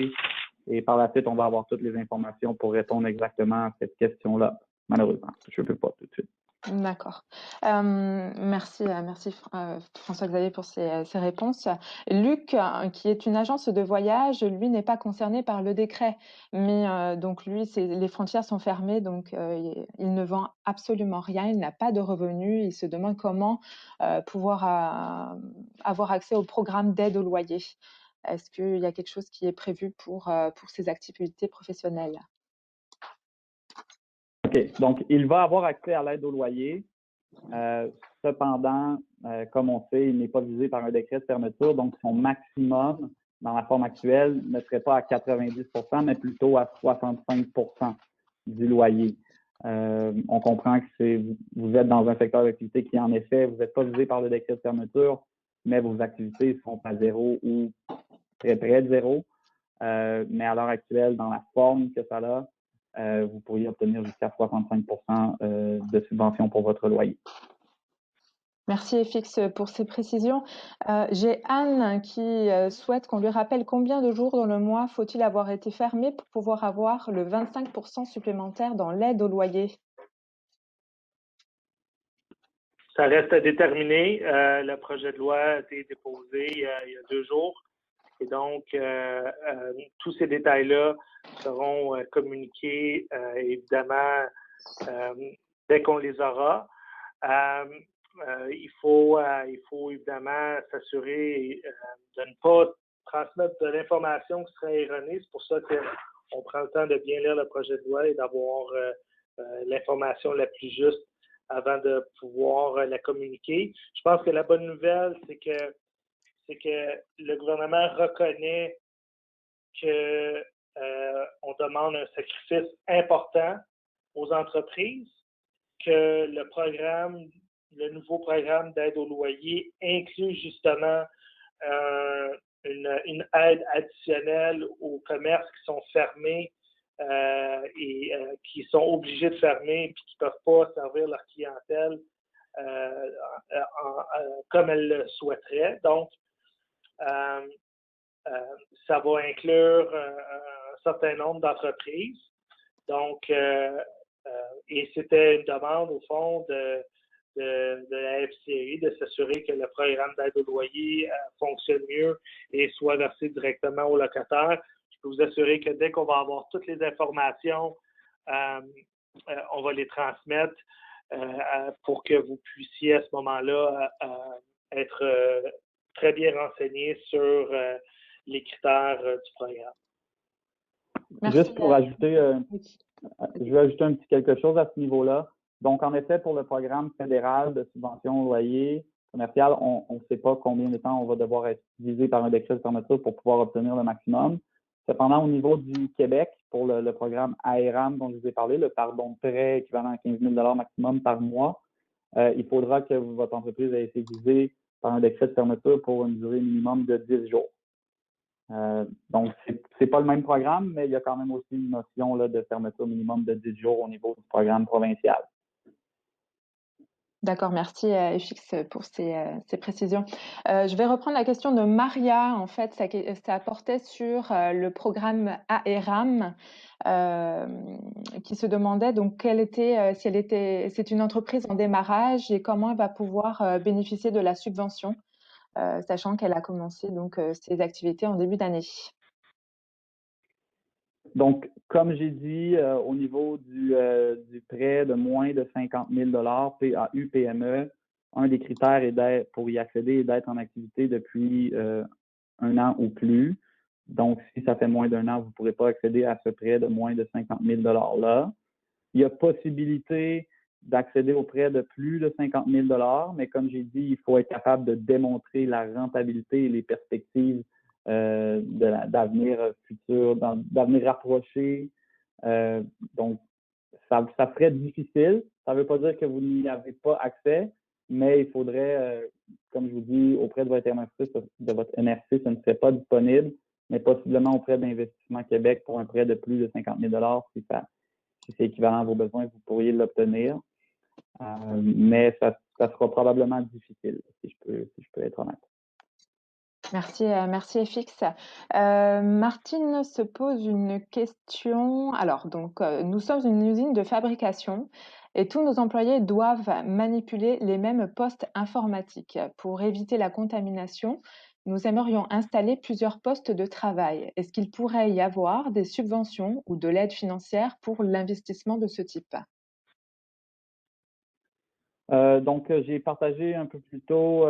Et par la suite, on va avoir toutes les informations pour répondre exactement à cette question-là. Malheureusement, je ne peux pas tout de suite. D'accord. Merci François-Xavier pour ces réponses. Luc, qui est une agence de voyage, lui n'est pas concerné par le décret, mais donc lui, les frontières sont fermées, donc il ne vend absolument rien, il n'a pas de revenus, il se demande comment pouvoir avoir accès au programme d'aide au loyer. Est-ce qu'il y a quelque chose qui est prévu pour ses activités professionnelles? OK. Donc, il va avoir accès à l'aide au loyer. Cependant, comme on sait, il n'est pas visé par un décret de fermeture, donc son maximum dans la forme actuelle ne serait pas à 90 mais plutôt à 65 du loyer. On comprend que vous êtes dans un secteur d'activité qui, en effet, vous n'êtes pas visé par le décret de fermeture, mais vos activités sont à zéro ou très près de zéro. Mais à l'heure actuelle, dans la forme que ça a, vous pourriez obtenir jusqu'à 65 de subvention pour votre loyer. Merci FX pour ces précisions. J'ai Anne qui souhaite qu'on lui rappelle combien de jours dans le mois faut-il avoir été fermé pour pouvoir avoir le 25% supplémentaire dans l'aide au loyer. Ça reste à déterminer. Le projet de loi a été déposé il y a 2 jours. Et donc, tous ces détails-là seront communiqués, évidemment, dès qu'on les aura. Il faut évidemment s'assurer de ne pas transmettre de l'information qui serait erronée. C'est pour ça qu'on prend le temps de bien lire le projet de loi et d'avoir l'information la plus juste avant de pouvoir la communiquer. Je pense que la bonne nouvelle, c'est que le gouvernement reconnaît que on demande un sacrifice important aux entreprises, que le nouveau programme d'aide au loyer inclut justement une aide additionnelle aux commerces qui sont fermés et qui sont obligés de fermer et qui ne peuvent pas servir leur clientèle comme elles le souhaiteraient. Donc, ça va inclure un certain nombre d'entreprises. Donc, et c'était une demande, au fond, de la FCI de s'assurer que le programme d'aide au loyer fonctionne mieux et soit versé directement aux locataires. Je peux vous assurer que dès qu'on va avoir toutes les informations, on va les transmettre pour que vous puissiez à ce moment-là être très bien renseigné sur les critères du programme. Merci. Juste pour ajouter, je vais ajouter quelque chose à ce niveau-là. Donc, en effet, pour le programme fédéral de subvention au loyer commercial, on ne sait pas combien de temps on va devoir être visé par un décret de fermeture pour pouvoir obtenir le maximum. Cependant, au niveau du Québec, pour le programme AERAM dont je vous ai parlé, le pardon de prêt équivalent à 15 000 maximum par mois, il faudra que votre entreprise ait été visée par un décret de fermeture pour une durée minimum de 10 jours. Donc, c'est pas le même programme, mais il y a quand même aussi une notion là, de fermeture minimum de 10 jours au niveau du programme provincial. D'accord, merci FX pour ces précisions. Je vais reprendre la question de Maria. En fait, ça portait sur le programme AERAM qui se demandait donc c'est une entreprise en démarrage et comment elle va pouvoir bénéficier de la subvention, sachant qu'elle a commencé donc ses activités en début d'année. Donc, comme j'ai dit, au niveau du prêt de moins de 50 000 PAU, PME, un des critères pour y accéder est d'être en activité depuis 1 an ou plus. Donc, si ça fait moins d'1 an, vous ne pourrez pas accéder à ce prêt de moins de 50 000 $-là. Il y a possibilité d'accéder au prêt de plus de 50 000 $, mais comme j'ai dit, il faut être capable de démontrer la rentabilité et les perspectives d'avenir futur, d'avenir rapproché. Donc, ça serait difficile. Ça ne veut pas dire que vous n'y avez pas accès, mais il faudrait, comme je vous dis, auprès de votre MRC, ce ne serait pas disponible, mais possiblement auprès d'Investissement Québec pour un prêt de plus de 50 000 $, si c'est équivalent à vos besoins, vous pourriez l'obtenir. Mais ça sera probablement difficile, si je peux être honnête. Merci FX. Martine se pose une question. Alors, donc, nous sommes une usine de fabrication et tous nos employés doivent manipuler les mêmes postes informatiques. Pour éviter la contamination, nous aimerions installer plusieurs postes de travail. Est-ce qu'il pourrait y avoir des subventions ou de l'aide financière pour l'investissement de ce type? Donc, j'ai partagé un peu plus tôt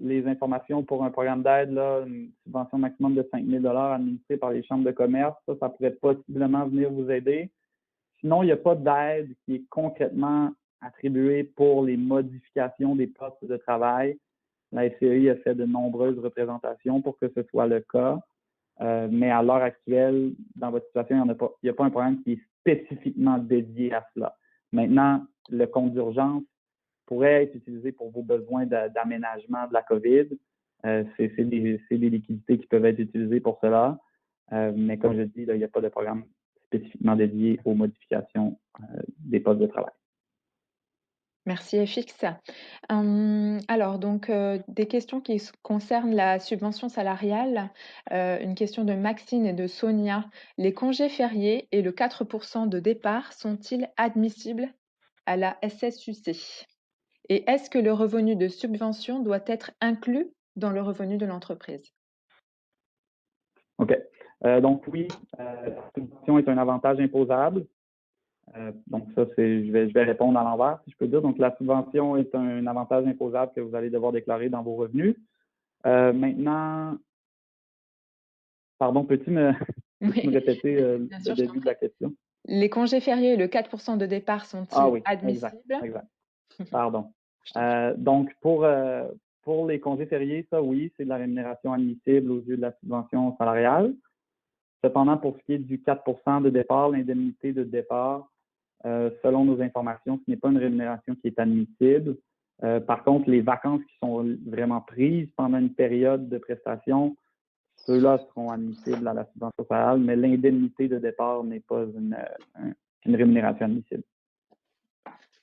les informations pour un programme d'aide, là, une subvention maximum de 5 000 administrée par les chambres de commerce. Ça pourrait possiblement venir vous aider. Sinon, il n'y a pas d'aide qui est concrètement attribuée pour les modifications des postes de travail. La FCEI a fait de nombreuses représentations pour que ce soit le cas. Mais à l'heure actuelle, dans votre situation, il n'y a pas un programme qui est spécifiquement dédié à cela. Maintenant, le compte d'urgence pourrait être utilisé pour vos besoins d'aménagement de la COVID. C'est des liquidités qui peuvent être utilisées pour cela. Mais comme je dis, là, il n'y a pas de programme spécifiquement dédié aux modifications des postes de travail. Merci FX. Alors donc des questions qui concernent la subvention salariale. Une question de Maxine et de Sonia. Les congés fériés et le 4% de départ sont-ils admissibles à la SSUC? Et est-ce que le revenu de subvention doit être inclus dans le revenu de l'entreprise? OK. Donc oui, la subvention est un avantage imposable. Donc ça, je vais répondre à l'envers, si je peux dire. Donc la subvention est un avantage imposable que vous allez devoir déclarer dans vos revenus. Maintenant, pardon, peux-tu me répéter Bien le sûr, je t'en début de prie. la question? Les congés fériés et le 4% de départ Ah sont-ils oui, exact. admissibles? Pardon. Je t'en prie. Donc pour les congés fériés, ça oui, c'est de la rémunération admissible aux yeux de la subvention salariale. Cependant, pour ce qui est du 4% de départ, l'indemnité de départ, selon nos informations, ce n'est pas une rémunération qui est admissible. Par contre, les vacances qui sont vraiment prises pendant une période de prestation, ceux-là seront admissibles à la subvention salariale, mais l'indemnité de départ n'est pas une rémunération admissible.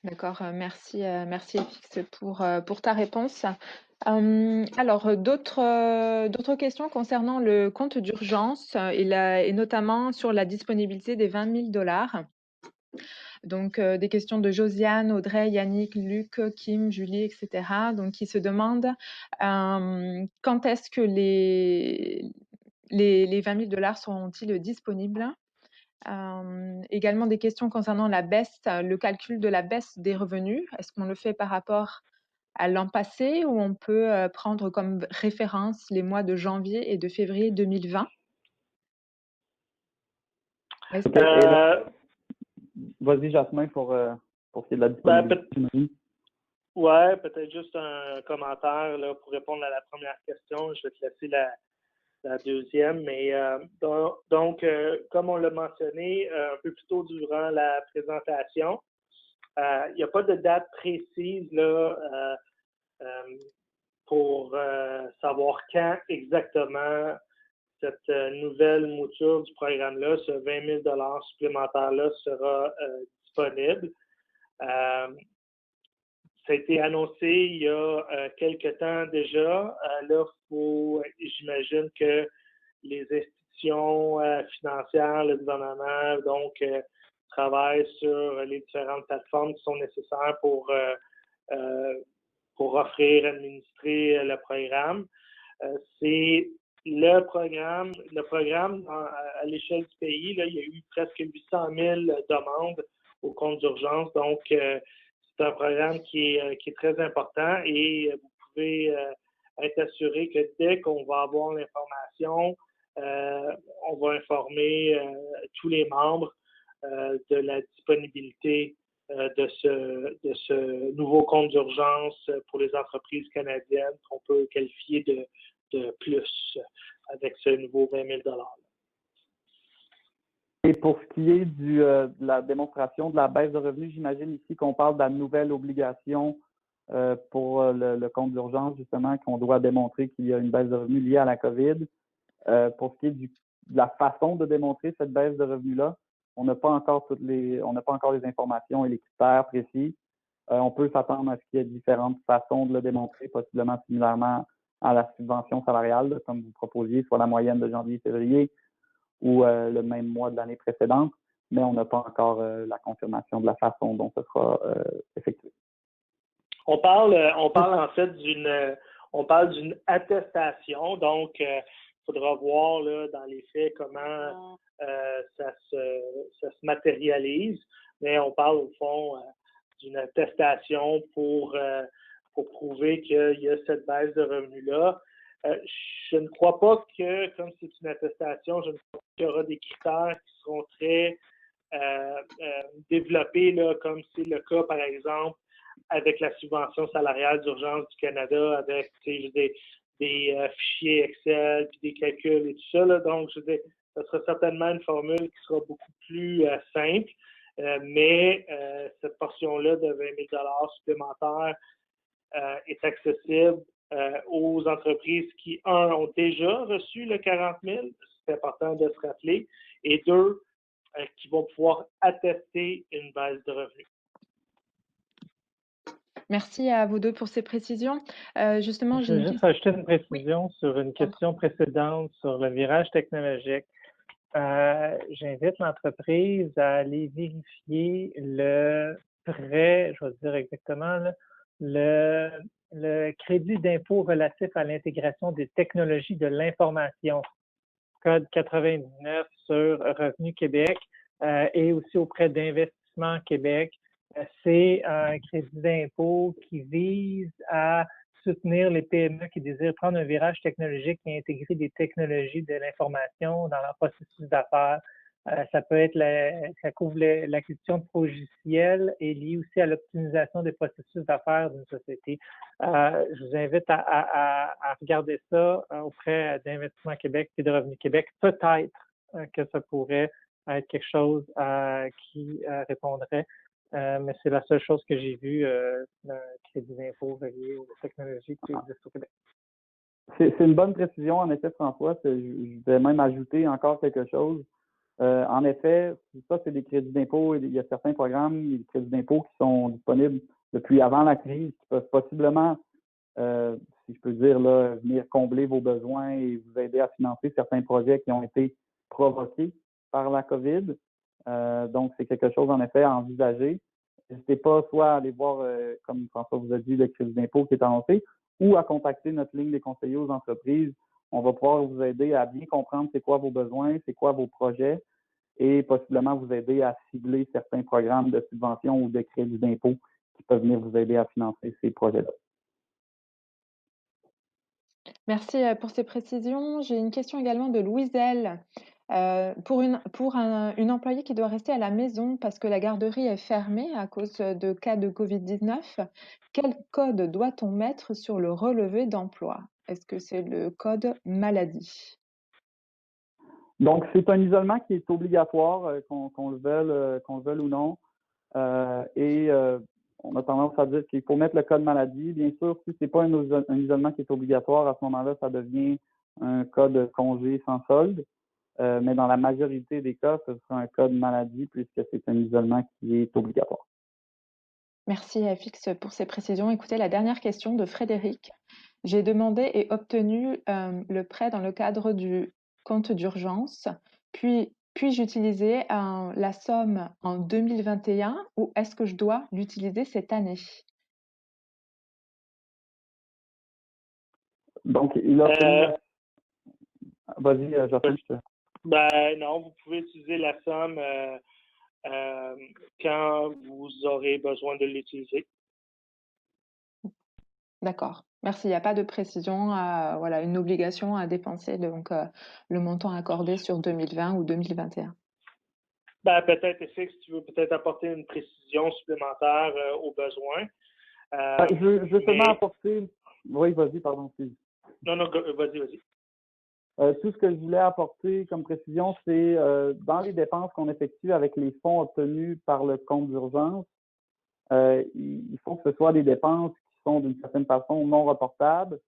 D'accord, merci FX pour ta réponse. Alors, d'autres questions concernant le compte d'urgence et notamment sur la disponibilité des 20 000 $. Donc, des questions de Josiane, Audrey, Yannick, Luc, Kim, Julie, etc. Donc, qui se demandent quand est-ce que les 20 000 $ seront-ils disponibles? Également des questions concernant la baisse, le calcul de la baisse des revenus. Est-ce qu'on le fait par rapport à l'an passé ou on peut prendre comme référence les mois de janvier et de février 2020? OK. Vas-y, Jasmin, pour ce qui est de la disponibilité. Ouais, peut-être juste un commentaire là, pour répondre à la première question. Je vais te laisser la deuxième. Mais donc, comme on l'a mentionné un peu plus tôt durant la présentation, il n'y a pas de date précise là, pour savoir quand exactement cette nouvelle mouture du programme-là, ce 20 000 $ supplémentaire-là sera disponible. Ça a été annoncé il y a quelques temps déjà. Là, j'imagine que les institutions financières, le gouvernement, donc, travaillent sur les différentes plateformes qui sont nécessaires pour offrir, administrer le programme. C'est le programme à l'échelle du pays, là, il y a eu presque 800 000 demandes au compte d'urgence. Donc, c'est un programme qui est très important et vous pouvez être assuré que dès qu'on va avoir l'information, on va informer tous les membres de la disponibilité de ce nouveau compte d'urgence pour les entreprises canadiennes qu'on peut qualifier de plus avec ce nouveau 20 000 $. Et pour ce qui est de la démonstration de la baisse de revenus, j'imagine ici qu'on parle de la nouvelle obligation pour le compte d'urgence, justement, qu'on doit démontrer qu'il y a une baisse de revenus liée à la COVID. Pour ce qui est de la façon de démontrer cette baisse de revenus-là, on n'a pas encore les informations et les critères précis. On peut s'attendre à ce qu'il y ait différentes façons de le démontrer, possiblement similairement à la subvention salariale, là, comme vous proposiez, soit la moyenne de janvier-février ou le même mois de l'année précédente. mais on n'a pas encore la confirmation de la façon dont ce sera effectué. On parle en fait d'une attestation, donc il faudra voir là, dans les faits comment ça se matérialise, mais on parle au fond d'une attestation pour prouver qu'il y a cette baisse de revenus-là. Je ne crois pas que, comme c'est une attestation, je ne crois pas qu'il y aura des critères qui seront très développés, là, comme c'est le cas, par exemple, avec la subvention salariale d'urgence du Canada, avec des fichiers Excel, puis des calculs et tout ça. Là. Donc, ce sera certainement une formule qui sera beaucoup plus simple, mais cette portion-là de 20 000 supplémentaires est accessible aux entreprises qui, ont déjà reçu le 40 000, c'est important de se rappeler, et deux, qui vont pouvoir attester une baisse de revenus. Merci à vous deux pour ces précisions. Justement, je veux juste rajouter une précision sur une question précédente sur le virage technologique. J'invite l'entreprise à aller vérifier le prêt, je vais dire exactement, là, le crédit d'impôt relatif à l'intégration des technologies de l'information, code 99 sur Revenu Québec et aussi auprès d'Investissement Québec. C'est un crédit d'impôt qui vise à soutenir les PME qui désirent prendre un virage technologique et intégrer des technologies de l'information dans leur processus d'affaires. Ça peut être ça couvre l'acquisition de logiciels et lié aussi à l'optimisation des processus d'affaires d'une société. Je vous invite à regarder ça auprès d'Investissement Québec et de Revenu Québec. Peut-être que ça pourrait être quelque chose qui répondrait. Mais c'est la seule chose que j'ai vue d'un crédit d'impôt relié aux technologies qui existent au Québec. C'est une bonne précision, en effet, François. Je vais même ajouter encore quelque chose. En effet, ça, c'est des crédits d'impôt. Il y a certains programmes, des crédits d'impôt qui sont disponibles depuis avant la crise, qui peuvent possiblement, si je peux dire, là, venir combler vos besoins et vous aider à financer certains projets qui ont été provoqués par la COVID. Donc, c'est quelque chose, en effet, à envisager. N'hésitez pas soit à aller voir, comme François vous a dit, le crédit d'impôt qui est annoncé, ou à contacter notre ligne des conseillers aux entreprises. On va pouvoir vous aider à bien comprendre c'est quoi vos besoins, c'est quoi vos projets, et possiblement vous aider à cibler certains programmes de subvention ou de crédit d'impôt qui peuvent venir vous aider à financer ces projets-là. Merci pour ces précisions. J'ai une question également de Louiselle. Pour une employée qui doit rester à la maison parce que la garderie est fermée à cause de cas de COVID-19, quel code doit-on mettre sur le relevé d'emploi? Est-ce que c'est le code maladie? Donc, c'est un isolement qui est obligatoire, qu'on le veuille ou non. On a tendance à dire qu'il faut mettre le code maladie. Bien sûr, si ce n'est pas un isolement qui est obligatoire, à ce moment-là, ça devient un code congé sans solde. Mais dans la majorité des cas, ce sera un code maladie puisque c'est un isolement qui est obligatoire. Merci FX pour ces précisions. Écoutez, la dernière question de Frédéric. J'ai demandé et obtenu le prêt dans le cadre du compte d'urgence. Puis-je utiliser la somme en 2021 ou est-ce que je dois l'utiliser cette année? Donc, il a obtenu... Vas-y, Jacques. Non, vous pouvez utiliser la somme quand vous aurez besoin de l'utiliser. D'accord. Merci. Il n'y a pas de précision, voilà, une obligation à dépenser donc le montant accordé sur 2020 ou 2021. Peut-être, FX, tu veux peut-être apporter une précision supplémentaire aux besoins. Je veux seulement apporter... Oui, vas-y, pardon. Non, vas-y. Tout ce que je voulais apporter comme précision, c'est dans les dépenses qu'on effectue avec les fonds obtenus par le compte d'urgence, il faut que ce soit des dépenses qui sont d'une certaine façon non reportables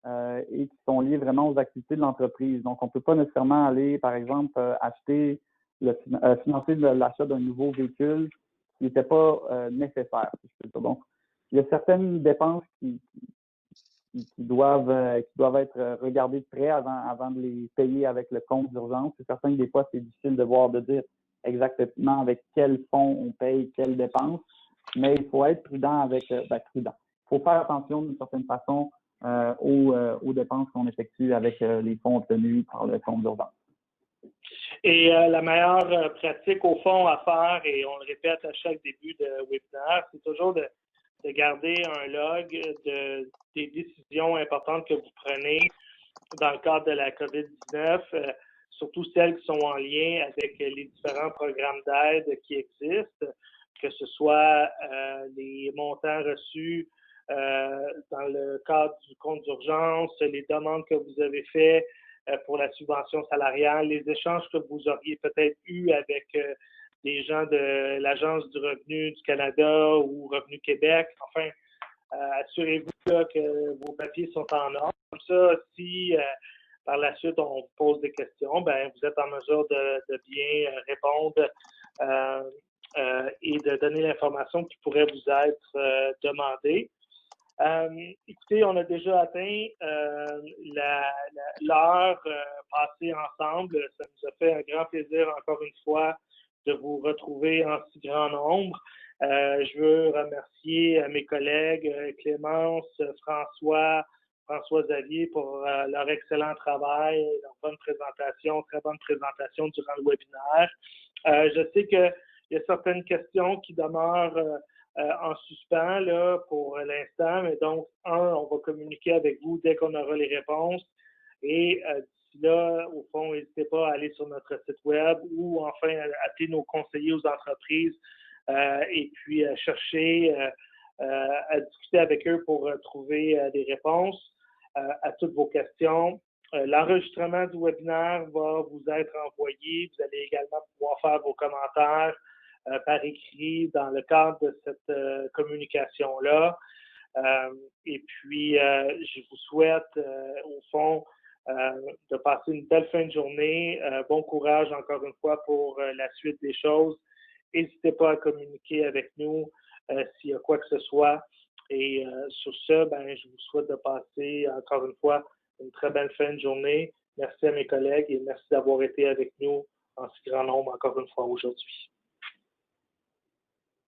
et qui sont liées vraiment aux activités de l'entreprise. Donc, on ne peut pas nécessairement aller, par exemple, financer l'achat d'un nouveau véhicule qui n'était pas nécessaire. Donc, il y a certaines dépenses qui doivent être regardées de près avant de les payer avec le compte d'urgence. C'est certain que des fois, c'est difficile de dire exactement avec quels fonds on paye quelles dépenses, mais il faut être prudent prudent. Il faut faire attention d'une certaine façon aux dépenses qu'on effectue avec les fonds obtenus par le fonds d'urgence. Et la meilleure pratique au fond à faire, et on le répète à chaque début de webinaire, c'est toujours de garder un log des décisions importantes que vous prenez dans le cadre de la COVID-19, surtout celles qui sont en lien avec les différents programmes d'aide qui existent, que ce soit les montants reçus dans le cadre du compte d'urgence, les demandes que vous avez faites pour la subvention salariale, les échanges que vous auriez peut-être eus avec des gens de l'Agence du revenu du Canada ou Revenu Québec. Enfin, assurez-vous là, que vos papiers sont en ordre. Comme ça, si par la suite on vous pose des questions, ben vous êtes en mesure de bien répondre et de donner l'information qui pourrait vous être demandée. Écoutez, on a déjà atteint l'heure passée ensemble. Ça nous a fait un grand plaisir, encore une fois, de vous retrouver en si grand nombre. Je veux remercier mes collègues Clémence, François Xavier pour leur excellent travail, leur bonne présentation, très bonne présentation durant le webinaire. Je sais qu'il y a certaines questions qui demeurent en suspens là, pour l'instant, mais donc, on va communiquer avec vous dès qu'on aura les réponses. Et d'ici là, au fond, n'hésitez pas à aller sur notre site web ou enfin appeler nos conseillers aux entreprises et puis chercher à discuter avec eux pour trouver des réponses à toutes vos questions. L'enregistrement du webinaire va vous être envoyé. Vous allez également pouvoir faire vos commentaires par écrit dans le cadre de cette communication-là. Et puis, je vous souhaite, au fond, de passer une belle fin de journée. Bon courage, encore une fois, pour la suite des choses. N'hésitez pas à communiquer avec nous s'il y a quoi que ce soit. Et sur ce, ben, je vous souhaite de passer, encore une fois, une très belle fin de journée. Merci à mes collègues et merci d'avoir été avec nous en si grand nombre, encore une fois, aujourd'hui.